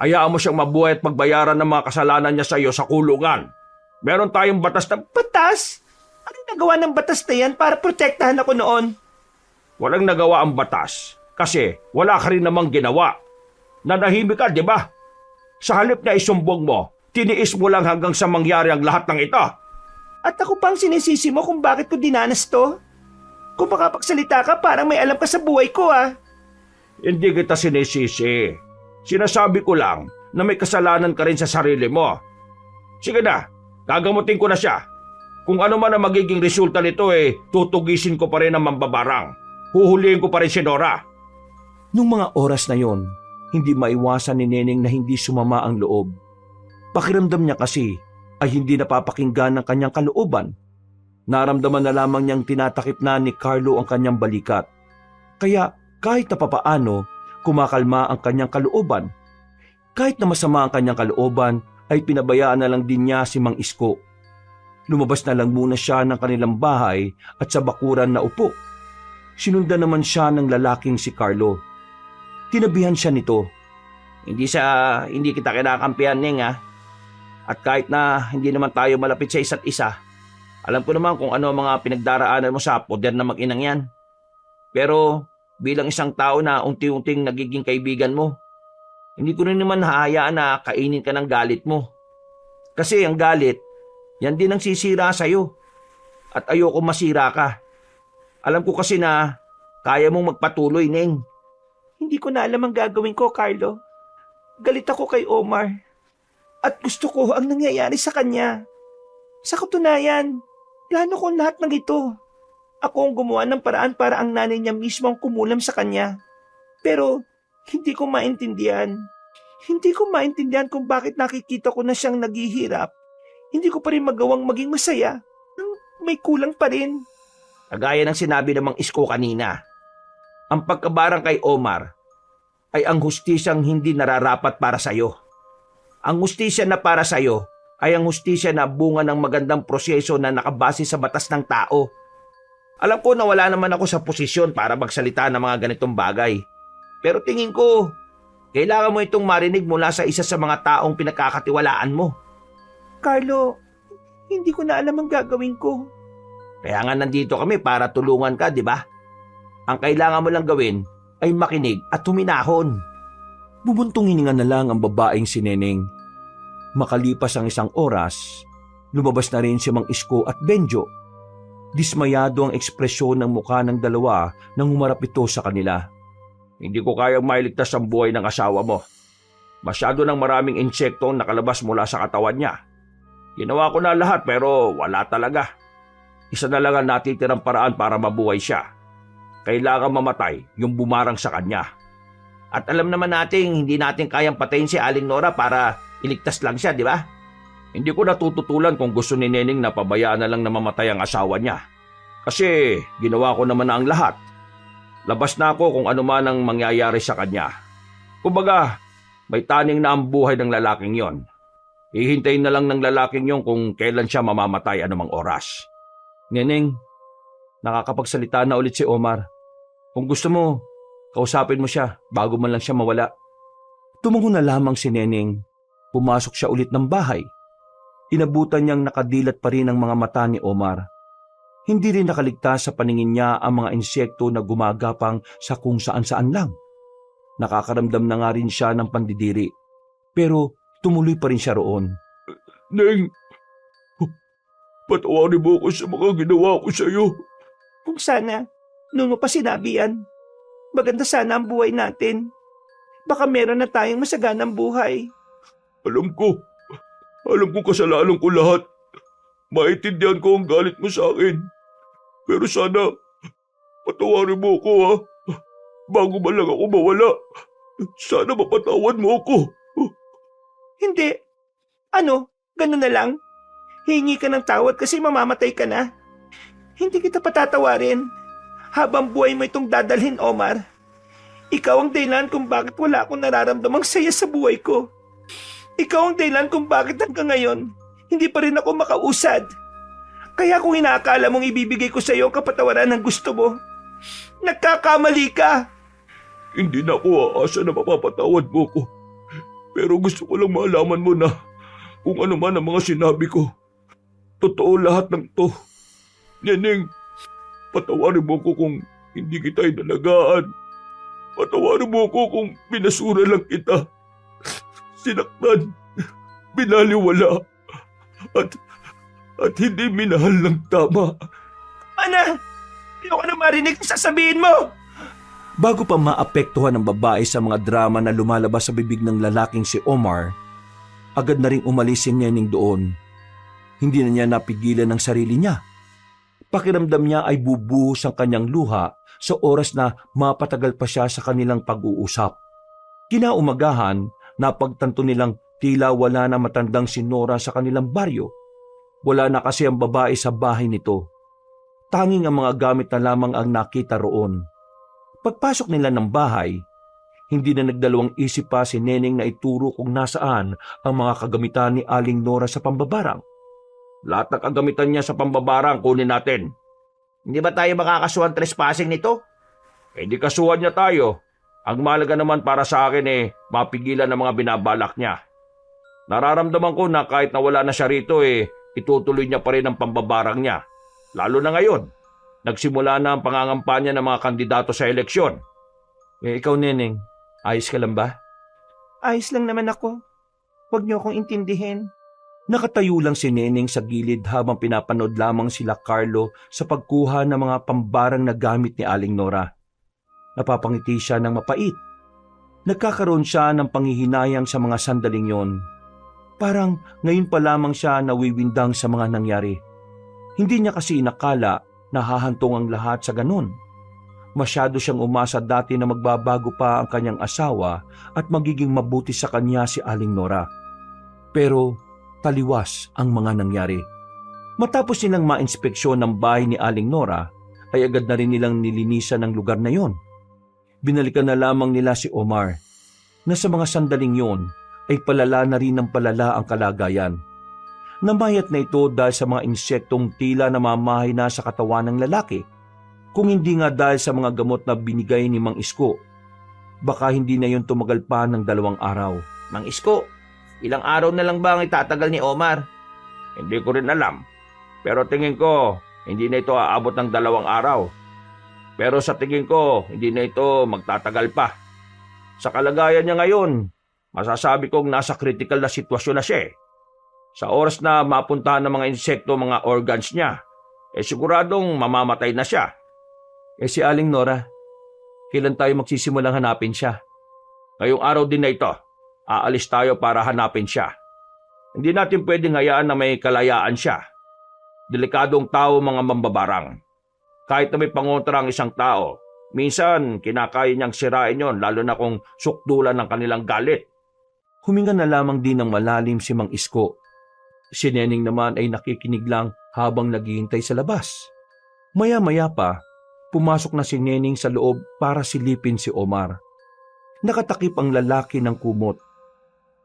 hayaan mo siyang mabuhay at magbayaran ng mga kasalanan niya sa iyo sa kulungan. Meron tayong batas na... Batas? Ano nagawa ng batas na yan para protektahan ako noon? Walang nagawa ang batas kasi wala ka rin namang ginawa. Nanahimik ka, di ba? Sa halip na isumbong mo, tiniis mo lang hanggang sa mangyari ang lahat ng ito. At ako pang sinisisi mo kung bakit ko dinanas to? Kung makapagsalita ka, parang may alam ka sa buhay ko ah. Hindi kita sinisisi. Sinasabi ko lang na may kasalanan ka rin sa sarili mo. Sige na, gagamutin ko na siya. Kung ano man ang magiging resulta nito tutugisin ko pa rin ang mambabarang. Huhulihin ko pa rin si Nora. Nung mga oras na yon, hindi maiwasan ni Neneng na hindi sumama ang loob. Pakiramdam niya kasi ay hindi napapakinggan ng kanyang kalooban. Naramdaman na lamang niyang tinatakip na ni Carlo ang kanyang balikat. Kaya kahit na papaano, kumakalma ang kanyang kalooban. Kahit na masama ang kanyang kalooban, ay pinabayaan na lang din niya si Mang Isko. Lumabas na lang muna siya ng kanilang bahay at sa bakuran na upo. Sinundan naman siya ng lalaking si Carlo. Tinabihan siya nito. Hindi kita kinakampihan, Neng, ha? At kahit na hindi naman tayo malapit sa isa't isa, alam ko naman kung ano ang mga pinagdaraanan mo sa poder na mag-inang yan. Pero bilang isang tao na unti-unting nagiging kaibigan mo, hindi ko rin naman hahayaan na kainin ka ng galit mo. Kasi ang galit, yan din ang sisira sa'yo. At ayoko masira ka. Alam ko kasi na kaya mong magpatuloy, Neng. Hindi ko na alam ang gagawin ko, Carlo. Galit ako kay Omar. At gusto ko ang nangyayari sa kanya. Sa katunayan, plano ko lahat ng ito. Ako ang gumawa ng paraan para ang nanay niya mismo ang kumulam sa kanya. Pero hindi ko maintindihan. Hindi ko maintindihan kung bakit nakikita ko na siyang naghihirap. Hindi ko pa rin magawang maging masaya. May kulang pa rin. Kagaya ng sinabi ng Mang Isko kanina, ang pagkabarang kay Omar ay ang hustisyang hindi nararapat para sa'yo. Ang hustisya na para sa'yo ay ang hustisya na bunga ng magandang proseso na nakabase sa batas ng tao. Alam ko na wala naman ako sa posisyon para magsalita ng mga ganitong bagay. Pero tingin ko, kailangan mo itong marinig mula sa isa sa mga taong pinagkakatiwalaan mo. Carlo, hindi ko na alam ang gagawin ko. Kaya nga nandito kami para tulungan ka, di ba? Ang kailangan mo lang gawin ay makinig at huminahon. Bumuntong hininga na lang ang babaeng si Neneng. Makalipas ang isang oras, lumabas na rin si Mang Isko at Benjo. Dismayado ang ekspresyon ng mukha ng dalawa nang humarap ito sa kanila. Hindi ko kayang mailigtas ang buhay ng asawa mo. Masyado ng maraming insekto ang nakalabas mula sa katawan niya. Ginawa ko na lahat pero wala talaga. Isa na lang ang natitirang paraan para mabuhay siya. Kailangan mamatay yung bumarang sa kanya. At alam naman natin hindi natin kayang patayin si Aling Nora para iligtas lang siya, di ba? Hindi ko natututulan kung gusto ni Neneng na pabayaan na lang na mamatay ang asawa niya. Kasi ginawa ko naman na ang lahat. Labas na ako kung ano man ang mangyayari sa kanya. Kumbaga, may taning na ang buhay ng lalaking yon. Hihintayin na lang ng lalaking yon kung kailan siya mamamatay anumang oras. Neneng, nakakapagsalita na ulit si Omar. Kung gusto mo, kausapin mo siya bago man lang siya mawala. Tumungo na lamang si Neneng. Pumasok siya ulit ng bahay. Inabutan niyang nakadilat pa rin ang mga mata ni Omar. Hindi rin nakaligtas sa paningin niya ang mga insekto na gumagapang sa kung saan-saan lang. Nakakaramdam na nga rin siya ng pandidiri. Pero tumuloy pa rin siya roon. Neng, patawarin mo ako sa mga ginawa ko sa iyo. Kung sana, noon mo pa sinabi yan. Maganda sana ang buhay natin. Baka meron na tayong masaganang buhay. Alam ko kasalanan ko lahat. Maintindihan ko ang galit mo sa akin. Pero sana, patawarin mo ako ha. Bago man lang ako mawala. Sana mapatawad mo ako. Hindi. Ano? Ganun na lang? Hingi ka ng tawad kasi mamamatay ka na. Hindi kita patatawarin. Habang buhay mo itong dadalhin, Omar. Ikaw ang dahilan kung bakit wala akong nararamdamang saya sa buhay ko. Ikaw ang dahilan kung bakit hanggang ngayon, hindi pa rin ako makausad. Kaya kung inaakala mong ibibigay ko sa iyo ang kapatawaran ng gusto mo, nagkakamali ka. Hindi na ako aasa na mapapatawad mo ko. Pero gusto ko lang malaman mo na kung ano man ang mga sinabi ko. Totoo lahat ng to. Neneng, patawarin mo ko kung hindi kita inalagaan. Patawarin mo ko kung binasura lang kita. Sinaktan, binaliwala, at hindi minahal ng tama. Ana, ayoko na marinig ang sasabihin mo. Bago pa maapektuhan ng babae sa mga drama na lumalabas sa bibig ng lalaking si Omar, agad na ring umalis si Neneng doon. Hindi na niya napigilan ang sarili niya. Pakiramdam niya ay bubuhos ang kanyang luha sa oras na mapatagal pa siya sa kanilang pag-uusap. Kinaumagahan, napagtanto nilang tila wala na matandang si Nora sa kanilang baryo. Wala na kasi ang babae sa bahay nito. Tanging ang mga gamit na lamang ang nakita roon. Pagpasok nila ng bahay, hindi na nagdalawang isip pa si Neneng na ituro kung nasaan ang mga kagamitan ni Aling Nora sa pambabarang. Lahat ng kagamitan niya sa pambabarang kunin natin. Hindi ba tayo makakasuhan trespassing nito? Di kasuhan niya tayo. Ang mahalaga naman para sa akin mapigilan ang mga binabalak niya. Nararamdaman ko na kahit nawala na siya rito itutuloy niya pa rin ang pambabarang niya. Lalo na ngayon, nagsimula na ang pangangampanya ng mga kandidato sa eleksyon. Ikaw Neneng, ayos ka lang ba? Ayos lang naman ako. Huwag niyo akong intindihin. Nakatayo lang si Neneng sa gilid habang pinapanood lamang sila Carlo sa pagkuha ng mga pambarang na gamit ni Aling Nora. Napapangiti siya ng mapait. Nagkakaroon siya ng panghihinayang sa mga sandaling yon. Parang ngayon pa lamang siya nawiwindang sa mga nangyari. Hindi niya kasi inakala na hahantong ang lahat sa ganun. Masyado siyang umasa dati na magbabago pa ang kanyang asawa at magiging mabuti sa kanya si Aling Nora. Pero taliwas ang mga nangyari. Matapos nilang ma-inspeksyon ng bahay ni Aling Nora, ay agad na rin nilang nilinisan ang lugar na yon. Binalikan na lamang nila si Omar, na sa mga sandaling yon ay palala na rin ng palala ang kalagayan. Namayat na ito dahil sa mga insektong tila namamahay na sa katawan ng lalaki. Kung hindi nga dahil sa mga gamot na binigay ni Mang Isko, baka hindi na yun tumagal pa ng 2 araw. Mang Isko, ilang araw na lang ba ang itatagal ni Omar? Hindi ko rin alam. Pero tingin ko, hindi na ito aabot ng 2 araw. Pero sa tingin ko, hindi na ito magtatagal pa. Sa kalagayan niya ngayon, masasabi kong nasa critical na sitwasyon na siya eh. Sa oras na mapuntahan ng mga insekto mga organs niya, siguradong mamamatay na siya. Si Aling Nora, kailan tayo magsisimulang hanapin siya? Ngayong araw din na ito, aalis tayo para hanapin siya. Hindi natin pwedeng hayaan na may kalayaan siya. Delikadong tao mga mambabarang. Kahit na may pangontra ang isang tao, minsan kinakaya niyang sirain yon lalo na kung sukdulan ng kanilang galit. Huminga na lamang din ng malalim si Mang Isko. Si Neneng naman ay nakikinig lang habang naghihintay sa labas. Maya-maya pa, pumasok na si Neneng sa loob para silipin si Omar. Nakatakip ang lalaki ng kumot,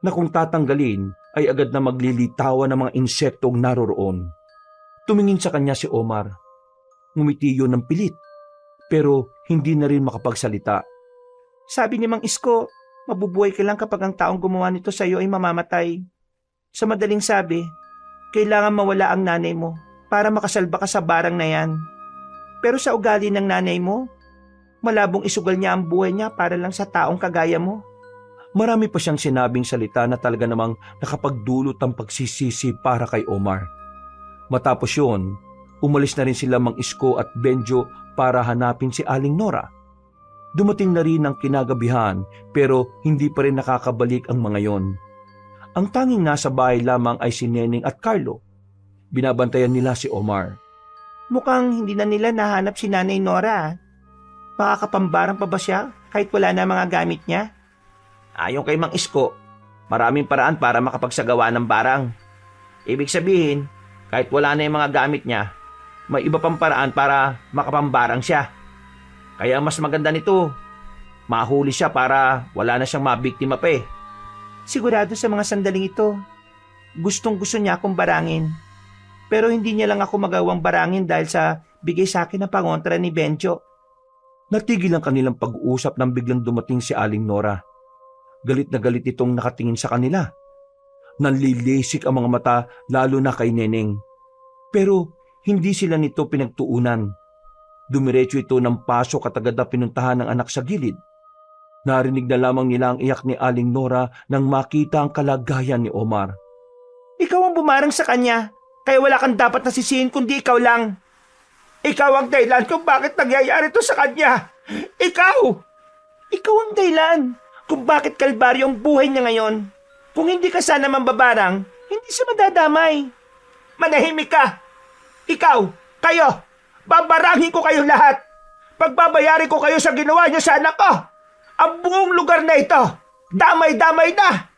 na kung tatanggalin ay agad na maglilitawan ng mga insektong naroroon. Tumingin sa kanya si Omar. Ngumiti yun ng pilit, pero hindi na rin makapagsalita. Sabi ni Mang Isko, mabubuhay ka lang kapag ang taong gumawa nito sa iyo ay mamamatay. Sa madaling sabi, kailangan mawala ang nanay mo para makasalba ka sa barang na yan. Pero sa ugali ng nanay mo, malabong isugal niya ang buhay niya para lang sa taong kagaya mo. Marami pa siyang sinabing salita na talaga namang nakapagdulot ang pagsisisi para kay Omar. Matapos yun, umalis na rin sila Mang Isko at Benjo para hanapin si Aling Nora. Dumating na rin ang kinagabihan pero hindi pa rin nakakabalik ang mga yon. Ang tanging nasa bahay lamang ay si Neneng at Carlo. Binabantayan nila si Omar. Mukhang hindi na nila nahanap si Nanay Nora. Makakapambarang pa ba siya kahit wala na mga gamit niya? Ayon kay Mang Isko, maraming paraan para makapagsagawa ng barang. Ibig sabihin, kahit wala na yung mga gamit niya, may iba pang paraan para makapambarang siya. Kaya mas maganda nito, mahuli siya para wala na siyang mabiktima pa eh. Sigurado sa mga sandaling ito, gustong-gusto niya akong barangin. Pero hindi niya lang ako magawang barangin dahil sa bigay sa akin ng pangontra ni Benjo. Natigil ang kanilang pag-uusap nang biglang dumating si Aling Nora. Galit na galit itong nakatingin sa kanila. Nanlilisik ang mga mata lalo na kay Neneng. Pero hindi sila nito pinagtuunan. Dumiretso ito ng pasok at agad na pinuntahan ng anak sa gilid. Narinig na lamang nila ang iyak ni Aling Nora nang makita ang kalagayan ni Omar. Ikaw ang bumarang sa kanya, kaya wala kang dapat nasisihin kundi ikaw lang. Ikaw ang dahilan kung bakit nangyayari ito sa kanya. Ikaw! Ikaw ang dahilan kung bakit kalbaryo ang buhay niya ngayon. Kung hindi ka sana mambabarang, hindi siya madadamay. Manahimik ka! Ikaw! Kayo! Babarangin ko kayo lahat! Pagbabayarin ko kayo sa ginawa niyo sa anak ko! Ang buong lugar na ito, damay-damay na!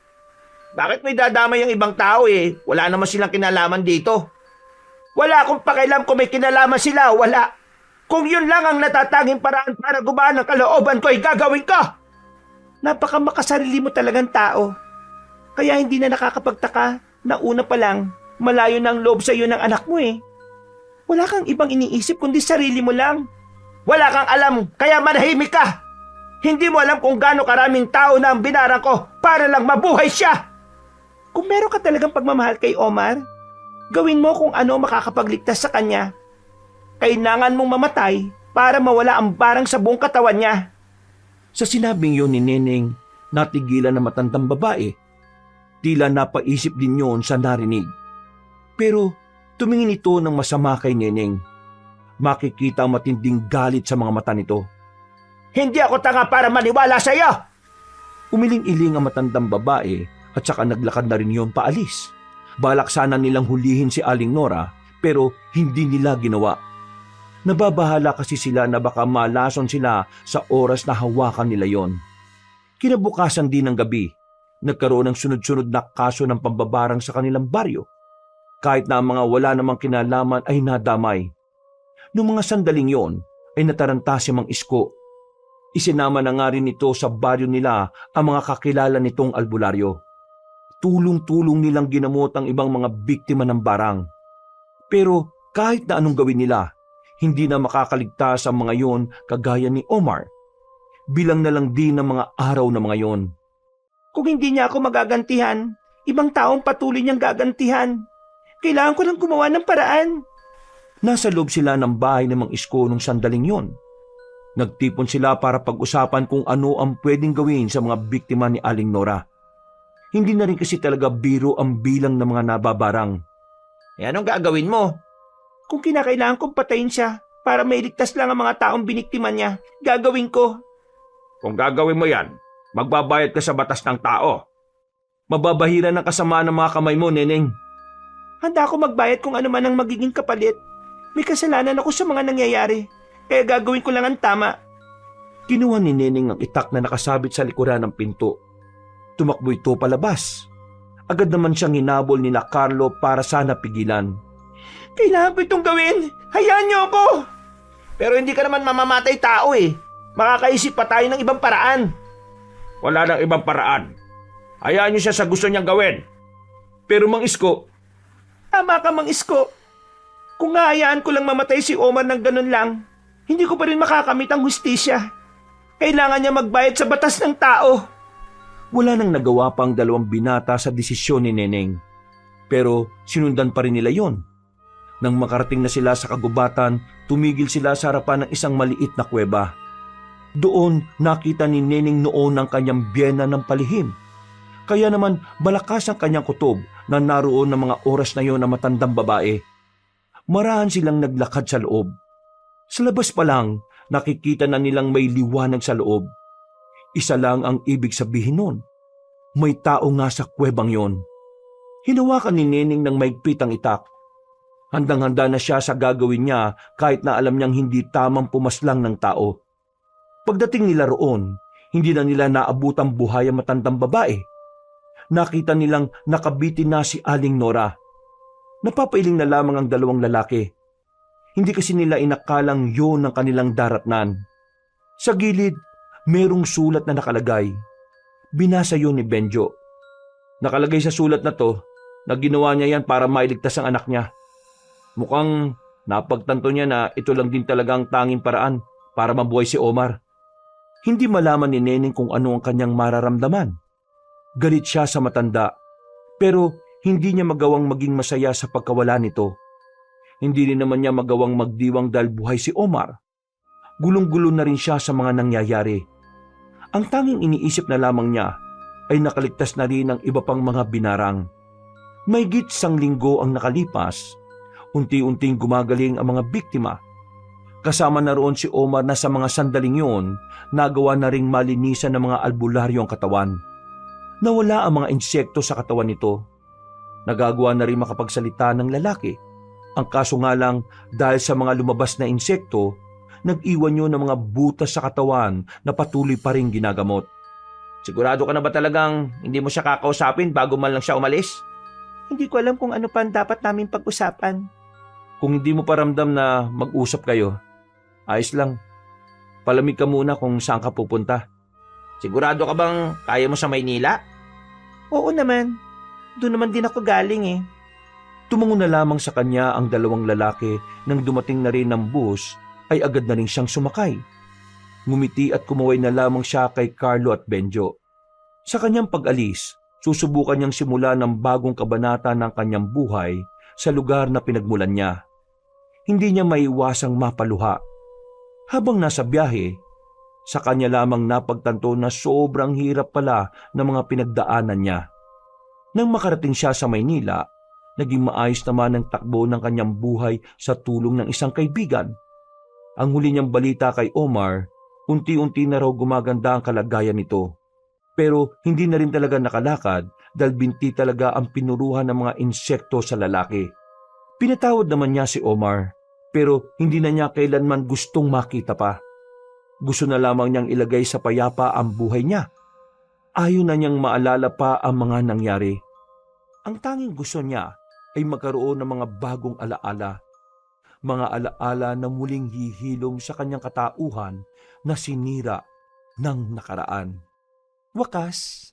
Bakit may dadamay ang ibang tao eh? Wala naman silang kinalaman dito. Wala akong pakialam kung may kinalaman sila o wala. Kung yun lang ang natatanging paraan para gumaan ang kalooban ko ay gagawin ko! Napaka makasarili mo talagang tao. Kaya hindi na nakakapagtaka na una pa lang, malayo na ang loob sa iyo ng anak mo eh. Wala kang ibang iniisip kundi sarili mo lang. Wala kang alam, kaya manahimik ka! Hindi mo alam kung gaano karaming tao na ang binarang ko para lang mabuhay siya! Kung meron ka talagang pagmamahal kay Omar, gawin mo kung ano makakapagligtas sa kanya. Kailangan mong mamatay para mawala ang barang sa buong katawan niya. Sa sinabing yun ni Neneng, natigilan na matandang babae. Tila napaisip din yun sa narinig. Pero tumingin ito ng masama kay Neneng. Makikita ang matinding galit sa mga mata nito. Hindi ako tanga para maniwala sa iyo! Umiling-iling ang matandang babae at saka naglakad na rin yun paalis. Balak sana nilang hulihin si Aling Nora pero hindi nila ginawa. Nababahala kasi sila na baka malason sila sa oras na hawakan nila yon. Kinabukasan din ng gabi, nagkaroon ng sunod-sunod na kaso ng pambabarang sa kanilang baryo. Kahit na ang mga wala namang kinalaman ay nadamay. Noong mga sandaling yon ay nataranta si Mang Isko. Isinama na nga rin ito sa baryo nila ang mga kakilala nitong albularyo. Tulong-tulong nilang ginamot ang ibang mga biktima ng barang. Pero kahit na anong gawin nila, hindi na makakaligtas ang mga yon kagaya ni Omar. Bilang na lang din ng mga araw na mga yon. Kung hindi niya ako magagantihan, ibang taong patuloy niyang gagantihan. Kailangan ko lang gumawa ng paraan. Nasa loob sila ng bahay ng Mang Isko nung sandaling yon. Nagtipon sila para pag-usapan kung ano ang pwedeng gawin sa mga biktima ni Aling Nora. Hindi na rin kasi talaga biro ang bilang ng mga nababarang. Anong gagawin mo? Kung kinakailangan kong patayin siya para mailigtas lang ang mga taong biniktima niya, gagawin ko. Kung gagawin mo yan, magbabayad ka sa batas ng tao. Mababahiran ng kasamaan ng mga kamay mo, Neneng. Handa ako magbayad kung ano man ang magiging kapalit. May kasalanan ako sa mga nangyayari, kaya gagawin ko lang ang tama. Kinuha ni Neneng ang itak na nakasabit sa likuran ng pinto. Tumakbo ito palabas. Agad naman siyang hinabol ni Carlo para sana pigilan. Kailangan ko itong gawin. Hayaan niyo ako. Pero hindi ka naman mamamatay tao eh. Makakaisip pa tayo ng ibang paraan. Wala nang ibang paraan. Hayaan niyo siya sa gusto niyang gawin. Pero Mang Isko, Tama ka, Mang Isko. Kung hahayaan ko lang mamatay si Omar ng ganun lang, hindi ko pa rin makakamit ang hustisya. Kailangan niya magbayad sa batas ng tao. wala nang nagawa pang dalawang binata sa desisyon ni Neneng. Pero sinundan pa rin nila yon. Nang makarating na sila sa kagubatan, tumigil sila sa harapan ng isang maliit na kuweba. Doon nakita ni Neneng noon ang kanyang biyena ng palihim. Kaya naman malakas ang kanyang kutob na naroon ng mga oras na yon na matandang babae. Marahan silang naglakad sa loob. Sa labas pa lang, nakikita na nilang may liwanag sa loob. Isa lang ang ibig sabihin nun. May tao nga sa kuwebang yon. Hinawakan ni Neneng ng maigpit ang itak. Handang-handa na siya sa gagawin niya kahit na alam niyang hindi tamang pumaslang ng tao. Pagdating nila roon, hindi na nila naabutang buhay ang matandang babae. Nakita nilang nakabitin na si Aling Nora. Napapailing na lamang ang dalawang lalaki. Hindi kasi nila inakalang yon ang kanilang daratnan. Sa gilid, merong sulat na nakalagay. Binasa yun ni Benjo. Nakalagay sa sulat na to na ginawa niya yan para mailigtas ang anak niya. Mukhang napagtanto niya na ito lang din talaga ang tanging paraan para mabuhay si Omar. Hindi malaman ni Neneng kung ano ang kanyang mararamdaman. Galit siya sa matanda, pero hindi niya magawang maging masaya sa pagkawala nito. Hindi rin naman niya magawang magdiwang dahil buhay si Omar. Gulong-gulo na rin siya sa mga nangyayari. Ang tanging iniisip na lamang niya ay nakaligtas na rin ang iba pang mga binarang. Mahigit 1 linggo ang nakalipas, unti-unting gumagaling ang mga biktima. Kasama na roon si Omar na sa mga sandaling yun, nagawa na ring malinisan ng mga albularyo ang katawan. Nawala ang mga insekto sa katawan nito. Nagagawa na rin makapagsalita ng lalaki. Ang kaso nga lang, dahil sa mga lumabas na insekto, nag-iwan yun ng mga butas sa katawan na patuloy pa rin ginagamot. Sigurado ka na ba talagang hindi mo siya kakausapin bago man lang siya umalis? Hindi ko alam kung ano pa ang dapat namin pag-usapan. Kung hindi mo pa ramdam na mag-usap kayo, ayos lang. Palamig ka muna kung saan ka pupunta. Sigurado ka bang kaya mo sa Maynila? Oo naman. Doon naman din ako galing eh. Tumango na lamang sa kanya ang dalawang lalaki nang dumating na rin ng bus ay agad na rin siyang sumakay. Ngumiti at kumaway na lamang siya kay Carlo at Benjo. Sa kanyang pag-alis, susubukan niyang simula ng bagong kabanata ng kanyang buhay sa lugar na pinagmulan niya. Hindi niya maiwasang mapaluha. Habang nasa biyahe, sa kanya lamang napagtanto na sobrang hirap pala ng mga pinagdaanan niya. Nang makarating siya sa Maynila, naging maayos naman ang takbo ng kanyang buhay sa tulong ng isang kaibigan. Ang huli niyang balita kay Omar, unti-unti na raw gumaganda ang kalagayan nito. Pero hindi na rin talaga nakalakad dahil binti talaga ang pinuruhan ng mga insekto sa lalaki. Pinatawad naman niya si Omar, pero hindi na niya kailanman gustong makita pa. Gusto na lamang niyang ilagay sa payapa ang buhay niya. Ayaw na niyang maalala pa ang mga nangyari. Ang tanging gusto niya ay magkaroon ng mga bagong alaala. Mga alaala na muling hihilom sa kanyang katauhan na sinira ng nakaraan. Wakas,